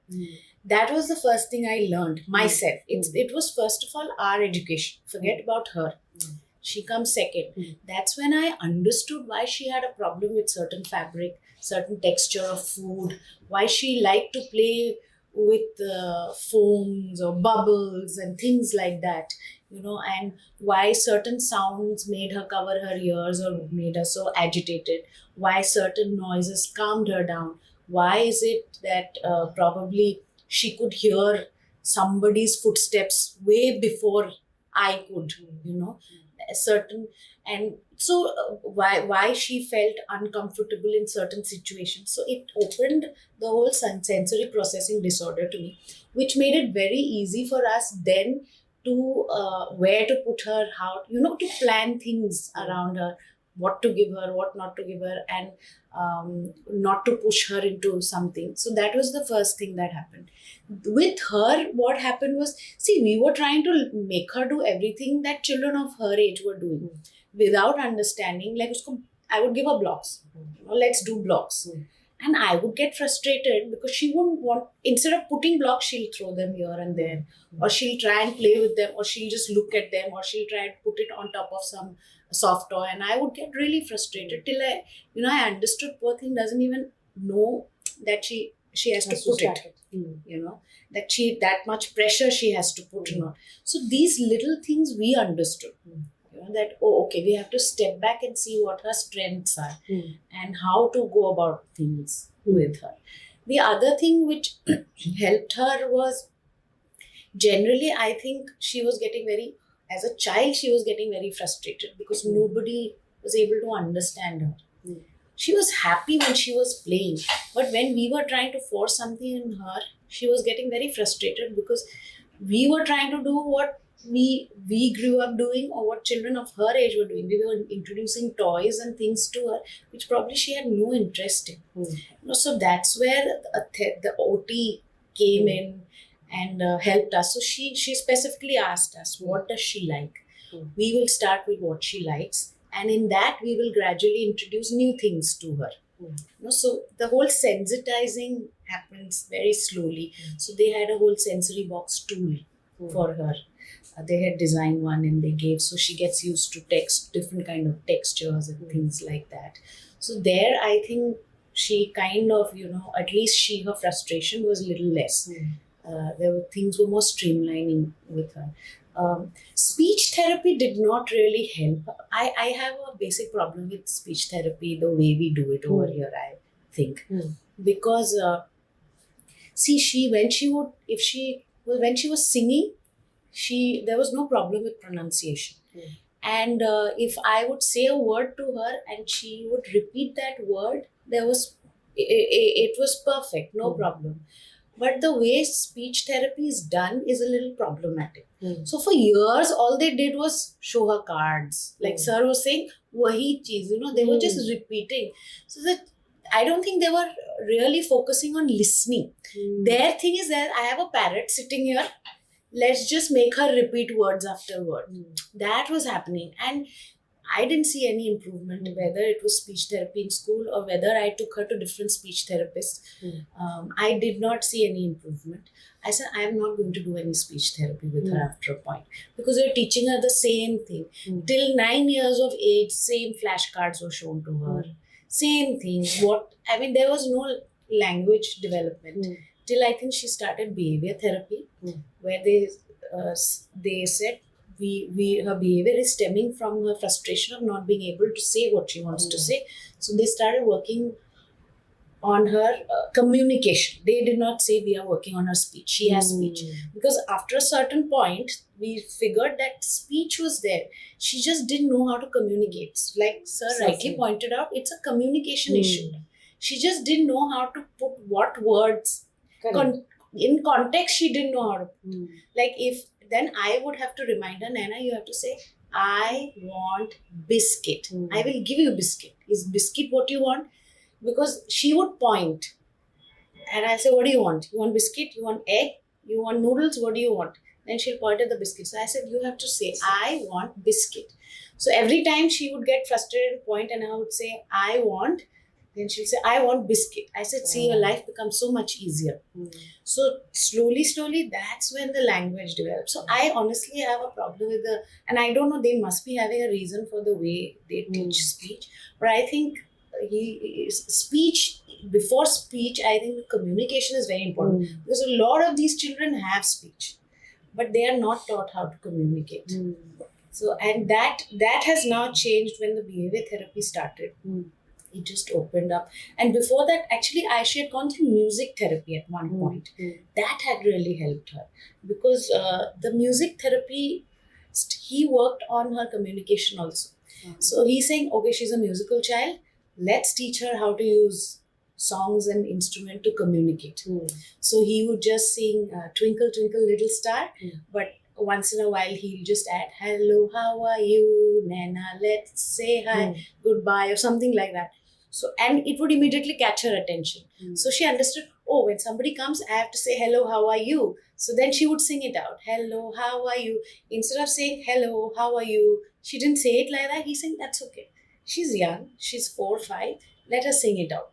That was the first thing I learned myself. It was first of all our education. Forget about her. She comes second. That's when I understood why she had a problem with certain fabric, certain texture of food, why she liked to play with foams or bubbles and things like that, you know, and why certain sounds made her cover her ears or made her so agitated, why certain noises calmed her down, why is it that probably she could hear somebody's footsteps way before I could, you know. a certain, and so why she felt uncomfortable in certain situations. So it opened the whole sensory processing disorder to me, which made it very easy for us then to where to put her, how to plan things around her, what to give her, what not to give her, and not to push her into something. So that was the first thing that happened. With her, what happened was, see, we were trying to make her do everything that children of her age were doing without understanding. Like, I would give her blocks. Let's do blocks. And I would get frustrated because she wouldn't want, instead of putting blocks, she'll throw them here and there, or she'll try and play with them, or she'll just look at them, or she'll try and put it on top of some soft toy. And I would get really frustrated till I understood poor thing doesn't even know that she has to put it. That much pressure she has to put on. So these little things we understood. That, okay, we have to step back and see what her strengths are and how to go about things with her. The other thing which helped her was, generally, I think she was getting as a child, she was getting very frustrated because nobody was able to understand her. She was happy when she was playing, but when we were trying to force something in her, she was getting very frustrated because we were trying to do what we grew up doing, or what children of her age were doing. We were introducing toys and things to her which probably she had no interest in. So that's where the OT came in and helped us. So she specifically asked us, what does she like? We will start with what she likes, and in that we will gradually introduce new things to her. So the whole sensitizing happens very slowly. So they had a whole sensory box tool for her. They had designed one and they gave, so she gets used to different kind of textures and things like that. So there, I think she kind of, at least her frustration was a little less. Things were more streamlining with her. Speech therapy did not really help. I have a basic problem with speech therapy, the way we do it over here, I think. Because, when she was singing, there was no problem with pronunciation. And if I would say a word to her and she would repeat that word, it was perfect, no problem. But the way speech therapy is done is a little problematic. So for years, all they did was show her cards. Like sir was saying, wahi cheez, they were just repeating. So that I don't think they were really focusing on listening. Their thing is that I have a parrot sitting here. Let's just make her repeat words after word. That was happening. And I didn't see any improvement, whether it was speech therapy in school or whether I took her to different speech therapists. I did not see any improvement. I said, I am not going to do any speech therapy with her after a point, because they're teaching her the same thing. Till 9 years of age, same flashcards were shown to her. Same things. There was no language development. Till I think she started behavior therapy, where they said her behavior is stemming from her frustration of not being able to say what she wants to say. So they started working on her communication. They did not say we are working on her speech. She has speech. Because after a certain point, we figured that speech was there. She just didn't know how to communicate. Like sir rightly pointed out, it's a communication issue. She just didn't know how to put what words. In context, she didn't know how to put. Then I would have to remind her, Naina, you have to say, I want biscuit. I will give you biscuit. Is biscuit what you want? Because she would point. And I'll say, what do you want? You want biscuit? You want egg? You want noodles? What do you want? Then she'll point at the biscuit. So I said, you have to say, I want biscuit. So every time she would get frustrated and point, and I would say, I want. Then she'll say, I want biscuit. I said, see, your life becomes so much easier. So slowly, that's when the language develops. So I honestly have a problem with and I don't know, they must be having a reason for the way they teach speech. But I think before speech, I think the communication is very important. Because a lot of these children have speech, but they are not taught how to communicate. So, and that has now changed when the behavior therapy started. It just opened up. And before that, actually, she had gone through music therapy at one point. That had really helped her. Because the music therapy, next, he worked on her communication also. So he's saying, okay, she's a musical child. Let's teach her how to use songs and instrument to communicate. So he would just sing Twinkle Twinkle Little Star, but once in a while he'll just add, hello, how are you, Naina, let's say hi, goodbye, or something like that. So, and it would immediately catch her attention. So she understood, oh, when somebody comes, I have to say, hello, how are you? So then she would sing it out, hello, how are you? Instead of saying, hello, how are you? She didn't say it like that. He said, that's okay. She's young, she's 4 or 5, let her sing it out.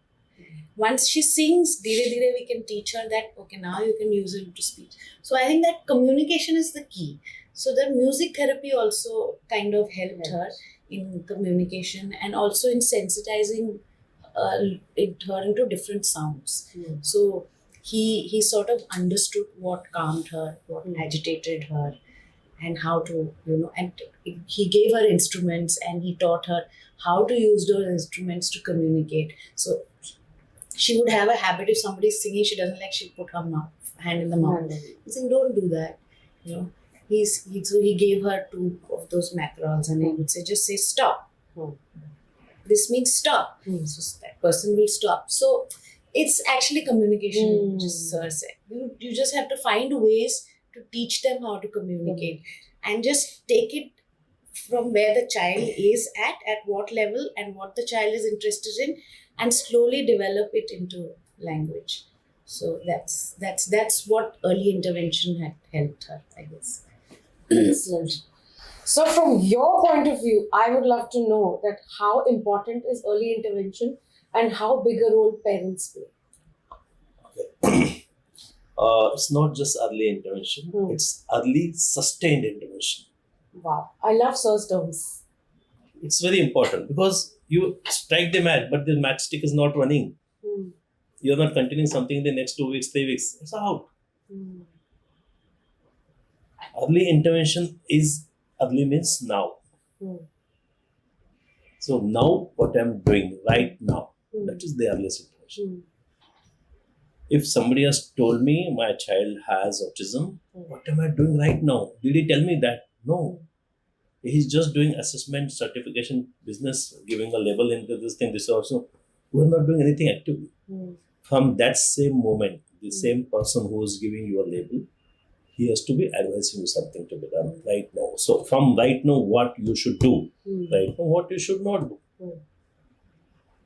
Once she sings, dire dire we can teach her that, okay, now you can use it to speech. So I think that communication is the key. So the music therapy also kind of helped her in communication and also in sensitizing her into different sounds. So he sort of understood what calmed her, what agitated her, and how to, and he gave her instruments and he taught her how to use those instruments to communicate. So she would have a habit, if somebody is singing, she doesn't like, she'll put her hand in the mouth. He's saying, don't do that. So he gave her 2 of those macrons and he would say, just say stop. This means stop. So that person will stop. So it's actually communication, just Sir said. You just have to find ways to teach them how to communicate and just take it from where the child is at what level and what the child is interested in, and slowly develop it into language. So that's what early intervention had helped her, I guess. Excellent. So from your point of view, I would love to know that how important is early intervention and how big a role parents play. Okay. It's not just early intervention, it's early sustained intervention. Wow. I love Sir's terms. It's very important because you strike the match, but the matchstick is not running. You're not continuing something in the next 2 weeks, 3 weeks. It's out. Early intervention is, early means now. So now what I'm doing right now, that is the earliest intervention. If somebody has told me my child has autism, what am I doing right now? Did he tell me that? No. He's just doing assessment, certification, business, giving a label into this thing, this also. We're not doing anything actively. From that same moment, the same person who is giving you a label, he has to be advising you something to be done right now. So from right now, what you should do, right now, what you should not do.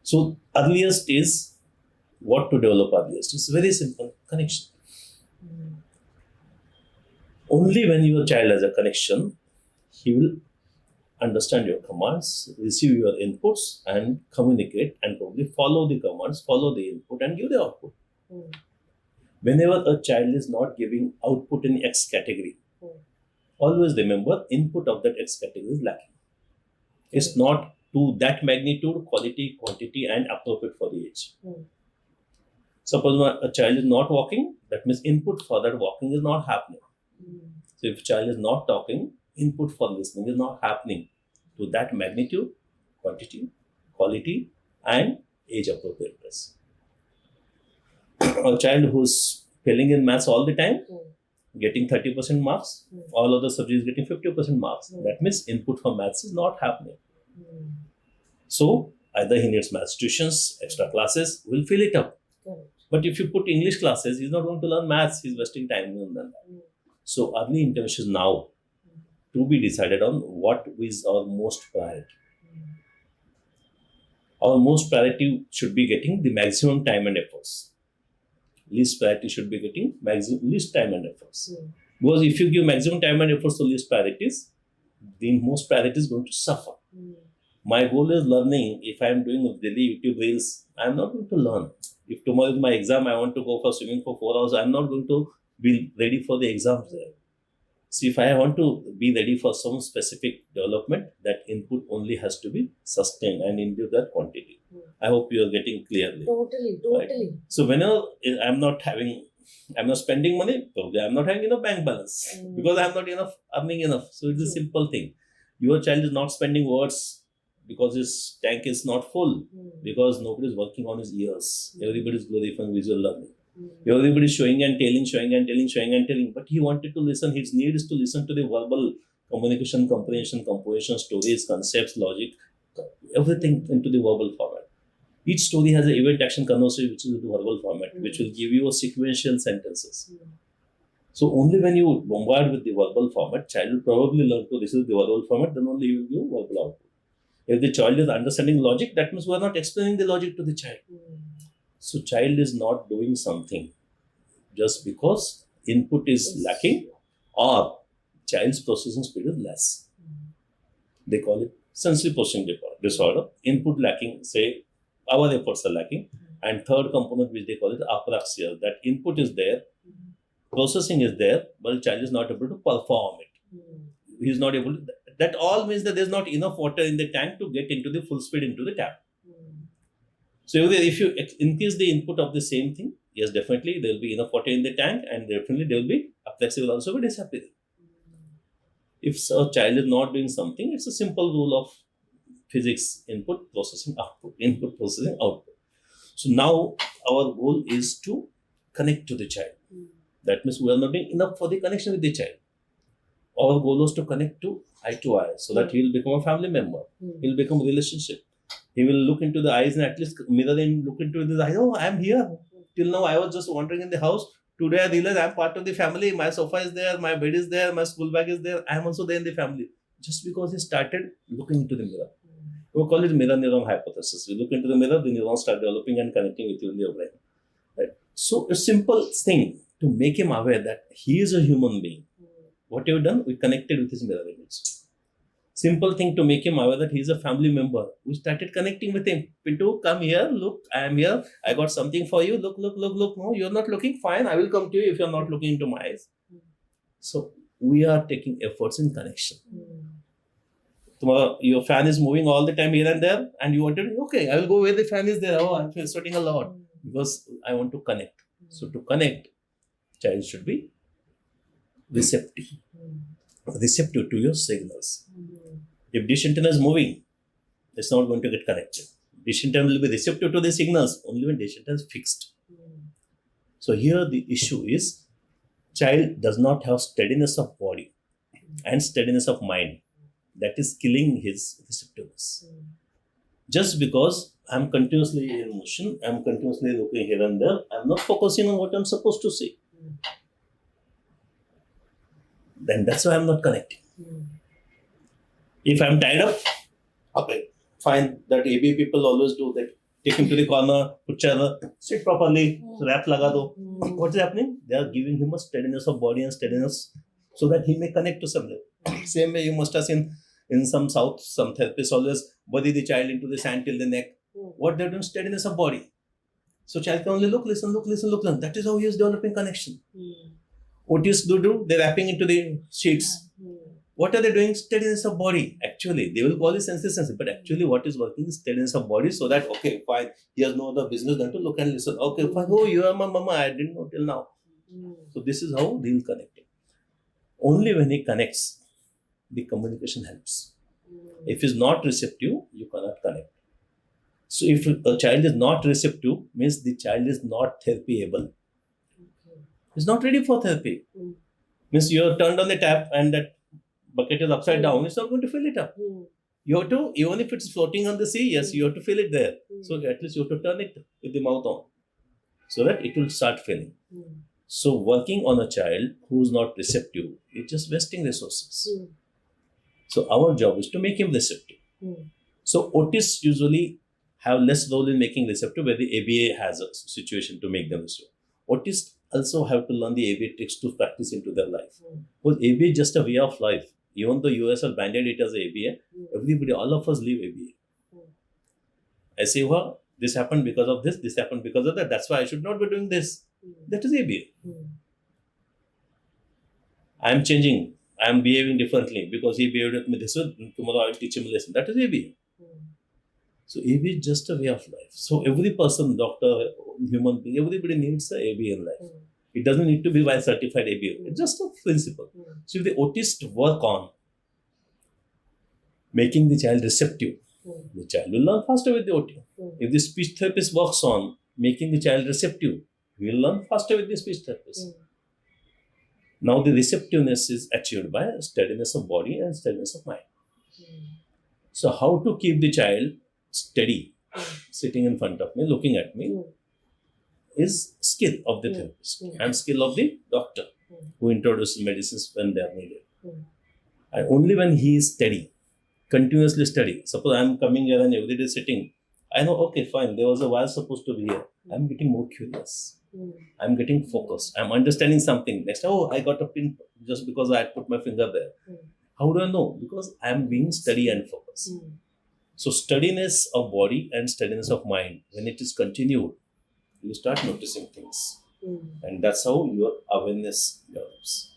So earliest is what to develop earliest. It's very simple, connection. Only when your child has a connection, he will understand your commands, receive your inputs and communicate and probably follow the commands, follow the input and give the output. Whenever a child is not giving output in X category, always remember input of that X category is lacking. It's not to that magnitude, quality, quantity and appropriate for the age. Suppose a child is not walking, that means input for that walking is not happening. So if a child is not talking, input for listening is not happening to that magnitude, quantity, quality and age appropriateness. A child who's failing in maths all the time, getting 30% marks, all other subjects getting 50% marks. That means input for maths is not happening. So either he needs maths tuitions, extra classes, will fill it up. But if you put English classes, he's not going to learn maths, he's wasting time on that. So early intervention now to be decided on what is our most priority. Our most priority should be getting the maximum time and efforts. Least priority should be getting least time and efforts. Because if you give maximum time and efforts to least priorities, the most priority is going to suffer. My goal is learning. If I am doing daily YouTube reels, I am not going to learn. If tomorrow is my exam, I want to go for swimming for 4 hours, I am not going to be ready for the exams there. So if I want to be ready for some specific development, that input only has to be sustained and into that quantity. I hope you are getting clearly. Totally. Right? So whenever I'm not spending money, probably I'm not having enough bank balance because I'm not earning enough. So it's a simple thing. Your child is not spending words because his tank is not full, because nobody is working on his ears. Everybody is glorifying visual learning. Everybody is showing and telling, but he wanted to listen. His need is to listen to the verbal communication, comprehension, composition, stories, concepts, logic, everything into the verbal format. Each story has an event, action, conversation, which is in the verbal format, which will give you a sequential sentences. So only when you bombard with the verbal format, child will probably learn to receive the verbal format, then only you will give verbal output. If the child is understanding logic, that means we are not explaining the logic to the child. So child is not doing something just because input is lacking or child's processing speed is less. They call it sensory processing disorder. Input lacking, say our efforts are lacking. And third component, which they call it apraxia, that input is there, processing is there, but the child is not able to perform it. He is not able to. That all means that there is not enough water in the tank to get into the full speed into the tap. So if you increase the input of the same thing, yes, definitely there will be enough water in the tank, and definitely there will be apraxia will also be disappearing. If a child is not doing something, it's a simple rule of physics: input, processing, output, input, processing, output. So now our goal is to connect to the child. That means we are not doing enough for the connection with the child. Our goal was to connect to eye, so that he will become a family member. He will become a relationship. He will look into the eyes and at least mirror and look into the eyes. Oh, I am here. Till now I was just wandering in the house. Today I realize I am part of the family. My sofa is there, my bed is there, my school bag is there. I am also there in the family. Just because he started looking into the mirror. We call it mirror neuron hypothesis. You look into the mirror, the neurons start developing and connecting with you in your brain. Right? So a simple thing to make him aware that he is a human being. What you have done, we connected with his mirror image. Simple thing to make him aware that he is a family member. We started connecting with him. Pintu, come here, look, I am here. I got something for you. Look. No, you are not looking. Fine, I will come to you if you are not looking into my eyes. So we are taking efforts in connection. Your fan is moving all the time here and there, and you wanted, okay, I will go where the fan is there. Oh, I'm sweating a lot because I want to connect. So to connect, child should be receptive to your signals. If dish antenna is moving, it's not going to get connected. Dish antenna will be receptive to the signals only when dish antenna is fixed. So here the issue is child does not have steadiness of body and steadiness of mind. That is killing his receptiveness. Just because I'm continuously in motion, I'm continuously looking here and there, I'm not focusing on what I'm supposed to see. Then that's why I'm not connecting. If I'm tied up, okay, fine. That ABA people always do that. Take him to the corner, put chair, sit properly, wrap laga do. What is happening? They are giving him a steadiness of body and steadiness so that he may connect to something. Same way you must have seen in some south, some therapists always bury the child into the sand till the neck. What they're doing, steadiness of body. So child can only look, listen. That is how he is developing connection. What you do, they're wrapping into the sheets. What are they doing? Steadiness of body. Actually, they will call it sensitive, but actually what is working is steadiness of body so that, okay, fine, he has no other business than to look and listen. Okay, fine, oh, you are my mama, I didn't know till now. So this is how they will connect. Only when he connects, the communication helps. If he's not receptive, you cannot connect. So if a child is not receptive, means the child is not therapy able. He's not ready for therapy. Means you have turned on the tap and that bucket is upside down, it's not going to fill it up. You have to, even if it's floating on the sea, yes, you have to fill it there. So at least you have to turn it with the mouth on so that it will start filling. So working on a child who's not receptive is just wasting resources. So our job is to make him receptive. So autists usually have less role in making receptive, where the ABA has a situation to make them receptive. Autists also have to learn the ABA tricks to practice into their life. Because ABA is just a way of life. Even though US have banded it as ABA, everybody, all of us live ABA. I say, well, this happened because of this happened because of that. That's why I should not be doing this. That is ABA. I am changing. I am behaving differently because he behaved with me this way. Tomorrow I will teach him a lesson. That is ABA. So ABA is just a way of life. So every person, doctor, human being, everybody needs a ABA in life. It doesn't need to be by certified ABA. It's just a principle. So if the autist work on making the child receptive, the child will learn faster with the OT. If the speech therapist works on making the child receptive, he will learn faster with the speech therapist. Now the receptiveness is achieved by steadiness of body and steadiness of mind. So how to keep the child steady, sitting in front of me, looking at me, is skill of the therapist and skill of the doctor who introduces medicines when they are needed. And only when he is steady, continuously steady. Suppose I am coming here and every day sitting, I know, okay, fine, there was a wire supposed to be here. I'm getting more curious. I'm getting focused. I'm understanding something. Next, oh, I got a pin just because I put my finger there. How do I know? Because I'm being steady and focused. So steadiness of body and steadiness of mind, when it is continued, you start noticing things. And that's how your awareness develops.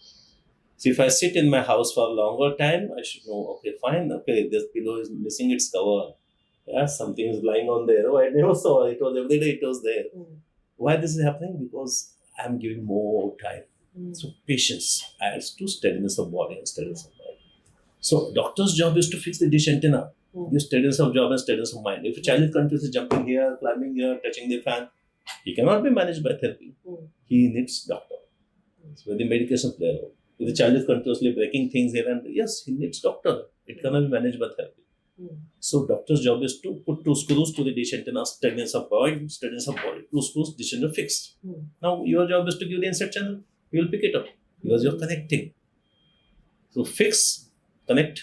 So if I sit in my house for a longer time, I should know, okay, fine, okay, this pillow is missing its cover. Yeah, something is lying on there. Oh, I never saw it. It was every day it was there. Why this is happening? Because I'm giving more time. So patience adds to steadiness of body and steadiness of mind. So doctor's job is to fix the dish antenna. Give steadiness of job and steadiness of mind. If a child is continuously jumping here, climbing here, touching the fan, he cannot be managed by therapy. He needs doctor. That's where the medication play a role. If the child is continuously breaking things here and yes, he needs doctor. It cannot be managed by therapy. So doctor's job is to put 2 screws to the dish antenna, steadiness of mind, steadiness of body. 2 screws, dish antenna fixed. Now your job is to give the insert channel. You will pick it up because you're connecting. So fix, connect,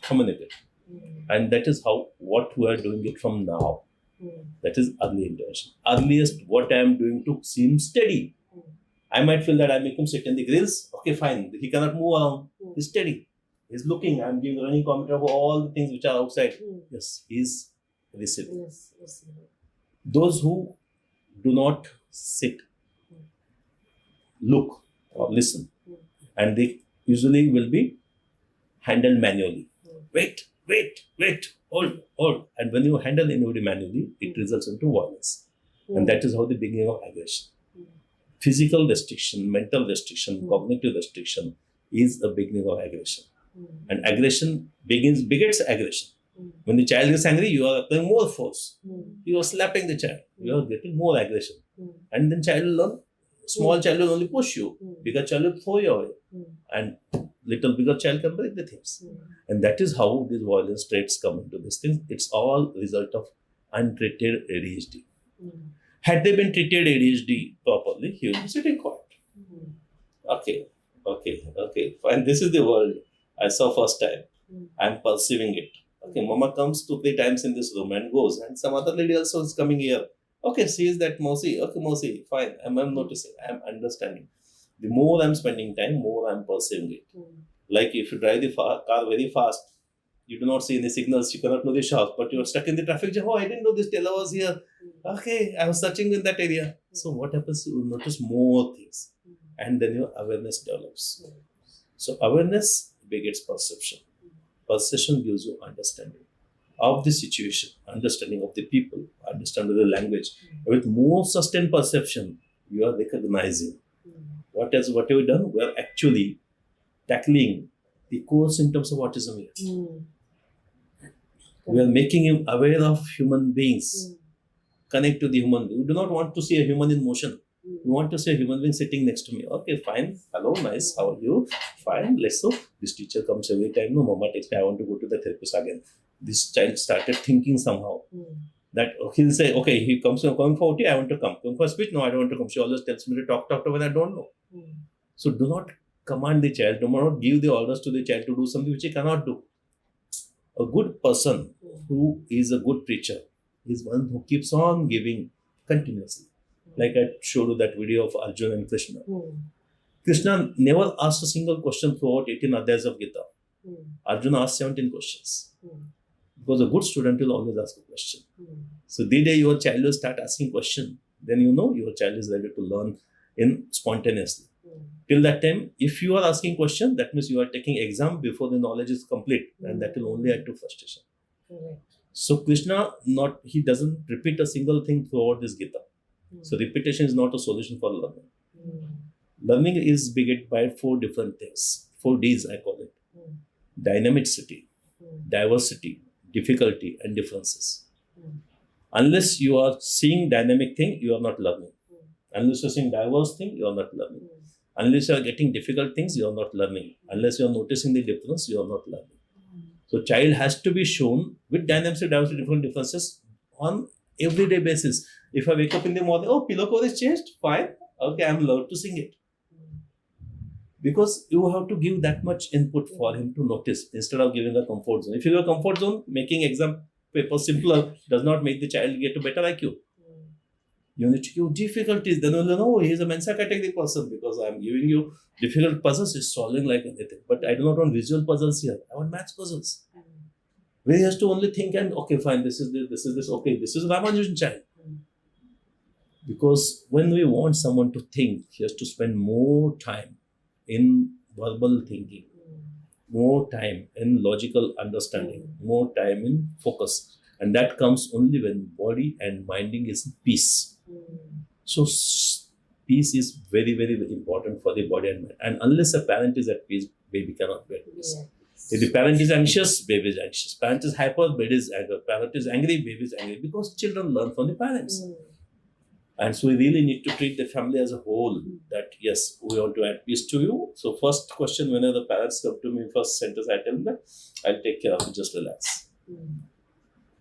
communicate. And that is how what we are doing it from now. That is early intervention. Earliest what I am doing to seem steady. I might feel that I make him sit in the grills. Okay, fine. He cannot move around. He's steady. He's looking. I'm giving running commentary of all the things which are outside. Yes, he's receiving. Those who do not sit, look or listen, and they usually will be handled manually. Wait, hold. And when you handle anybody manually, it results into violence. And that is how the beginning of aggression. Physical restriction, mental restriction, cognitive restriction is a beginning of aggression. And aggression begets aggression. When the child is angry, you are applying more force. You are slapping the child. You are getting more aggression. And then child will learn. Small child will only push you. Bigger child will throw you away. And little bigger child can break the things. And that is how these violence traits come into this thing. It's all result of untreated ADHD. Had they been treated ADHD properly, he will be sitting quiet. Okay, fine. This is the world I saw first time. I'm perceiving it. Okay, mama comes 2-3 times in this room and goes. And some other lady also is coming here. Okay, sees that Mosi. Okay, Mosi, fine. I'm noticing. I'm understanding. The more I'm spending time, more I'm perceiving it. Like if you drive the car very fast, you do not see any signals, you cannot know the shops, but you're stuck in the traffic jam. Oh, I didn't know this teller was here. Okay, I was searching in that area. So what happens? You notice more things. And then your awareness develops. So awareness begets perception. Perception gives you understanding of the situation, understanding of the people, understanding the language. With more sustained perception, you are recognizing. What have we done? We are actually tackling the core symptoms of autism here. We are making him aware of human beings. Connect to the human being. We do not want to see a human in motion. We want to see a human being sitting next to me. Okay, fine. Hello, nice. How are you? Fine. Let's go. This teacher comes every time. No, mama takes me. I want to go to the therapist again. This child started thinking somehow that he'll say, okay, he comes coming for OT, I want to come. Coming for speech, no, I don't want to come. She always tells me to talk to when I don't know. So do not command the child. Do not give the orders to the child to do something which he cannot do. A good person who is a good preacher is one who keeps on giving continuously. Like I showed you that video of Arjuna and Krishna. Krishna never asked a single question throughout 18 adhyayas of Gita. Arjuna asked 17 questions. Because a good student will always ask a question. So the day your child will start asking question, then you know your child is ready to learn in spontaneously. Till that time, if you are asking question, that means you are taking exam before the knowledge is complete, and that will only add to frustration. So Krishna, he doesn't repeat a single thing throughout this Gita. So repetition is not a solution for learning. Learning is beget by 4 different things. 4 Ds I call it. Dynamicity, diversity, difficulty and differences. Unless you are seeing dynamic thing, you are not learning. Unless you are seeing diverse thing, you are not learning. Unless you are getting difficult things, you are not learning. Unless you are noticing the difference, you are not learning. So child has to be shown with dynamics and diversity different differences on everyday basis. If I wake up in the morning, oh, pillow cover is changed, fine. Okay, I'm allowed to sing it. Because you have to give that much input for him to notice instead of giving a comfort zone. If you have a comfort zone, making exam paper simpler does not make the child get a better IQ. You need to give difficulties. Then you'll know he's a Mensa category person because I'm giving you difficult puzzles. He's solving like anything. But I do not want visual puzzles here. I want maths puzzles. Where he has to only think and okay, fine, this is this. Okay, this is Ramanujan child. Because when we want someone to think, he has to spend more time in verbal thinking, more time in logical understanding, more time in focus. And that comes only when body and minding is in peace. So peace is very, very, very important for the body and mind. And unless a parent is at peace, baby cannot be at peace. If the parent is anxious, baby is anxious. Parent is hyper, baby is angry. Parent is angry, baby is angry. Because children learn from the parents. And so we really need to treat the family as a whole. That yes, we want to add peace to you. So first question, whenever the parents come to me, first sentence I tell them that I'll take care of you, just relax.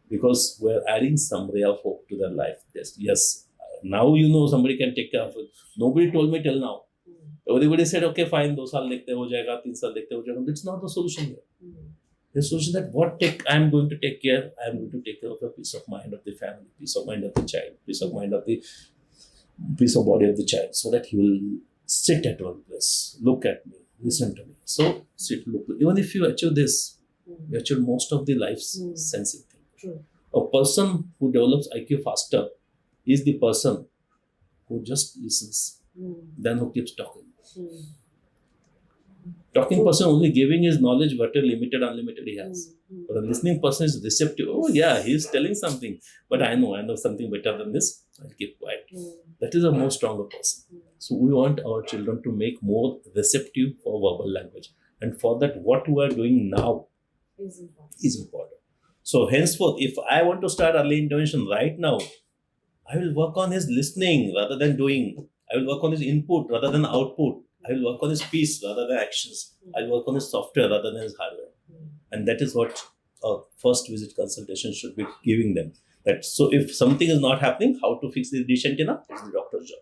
Because we're adding some ray of hope to their life. Yes, now you know somebody can take care of it. Nobody told me till now. Everybody said, okay, fine, 2 saal likhte ho jayega, 3 saal likhte ho jayega. It's not the solution here. The solution that I'm going to take care, I'm going to take care of the peace of mind of the family, peace of mind of the child, peace of mind of the peace of body of the child, so that he will sit at one place, look at me, listen to me. So sit, look. Even if you achieve this, you achieve most of the life's sensing thing. True. A person who develops IQ faster is the person who just listens, than who keeps talking. Talking person only giving his knowledge whatever limited, unlimited he has. But a listening person is receptive. Oh yeah, he's telling something. But I know something better than this. I'll keep quiet. That is a more stronger person. So we want our children to make more receptive for verbal language. And for that, what we are doing now is important. So henceforth, if I want to start early intervention right now, I will work on his listening rather than doing. I will work on his input rather than output. I will work on his peace rather than actions. I will work on his software rather than his hardware. And that is what a first visit consultation should be giving them. That so if something is not happening, how to fix the dish antenna is the doctor's job.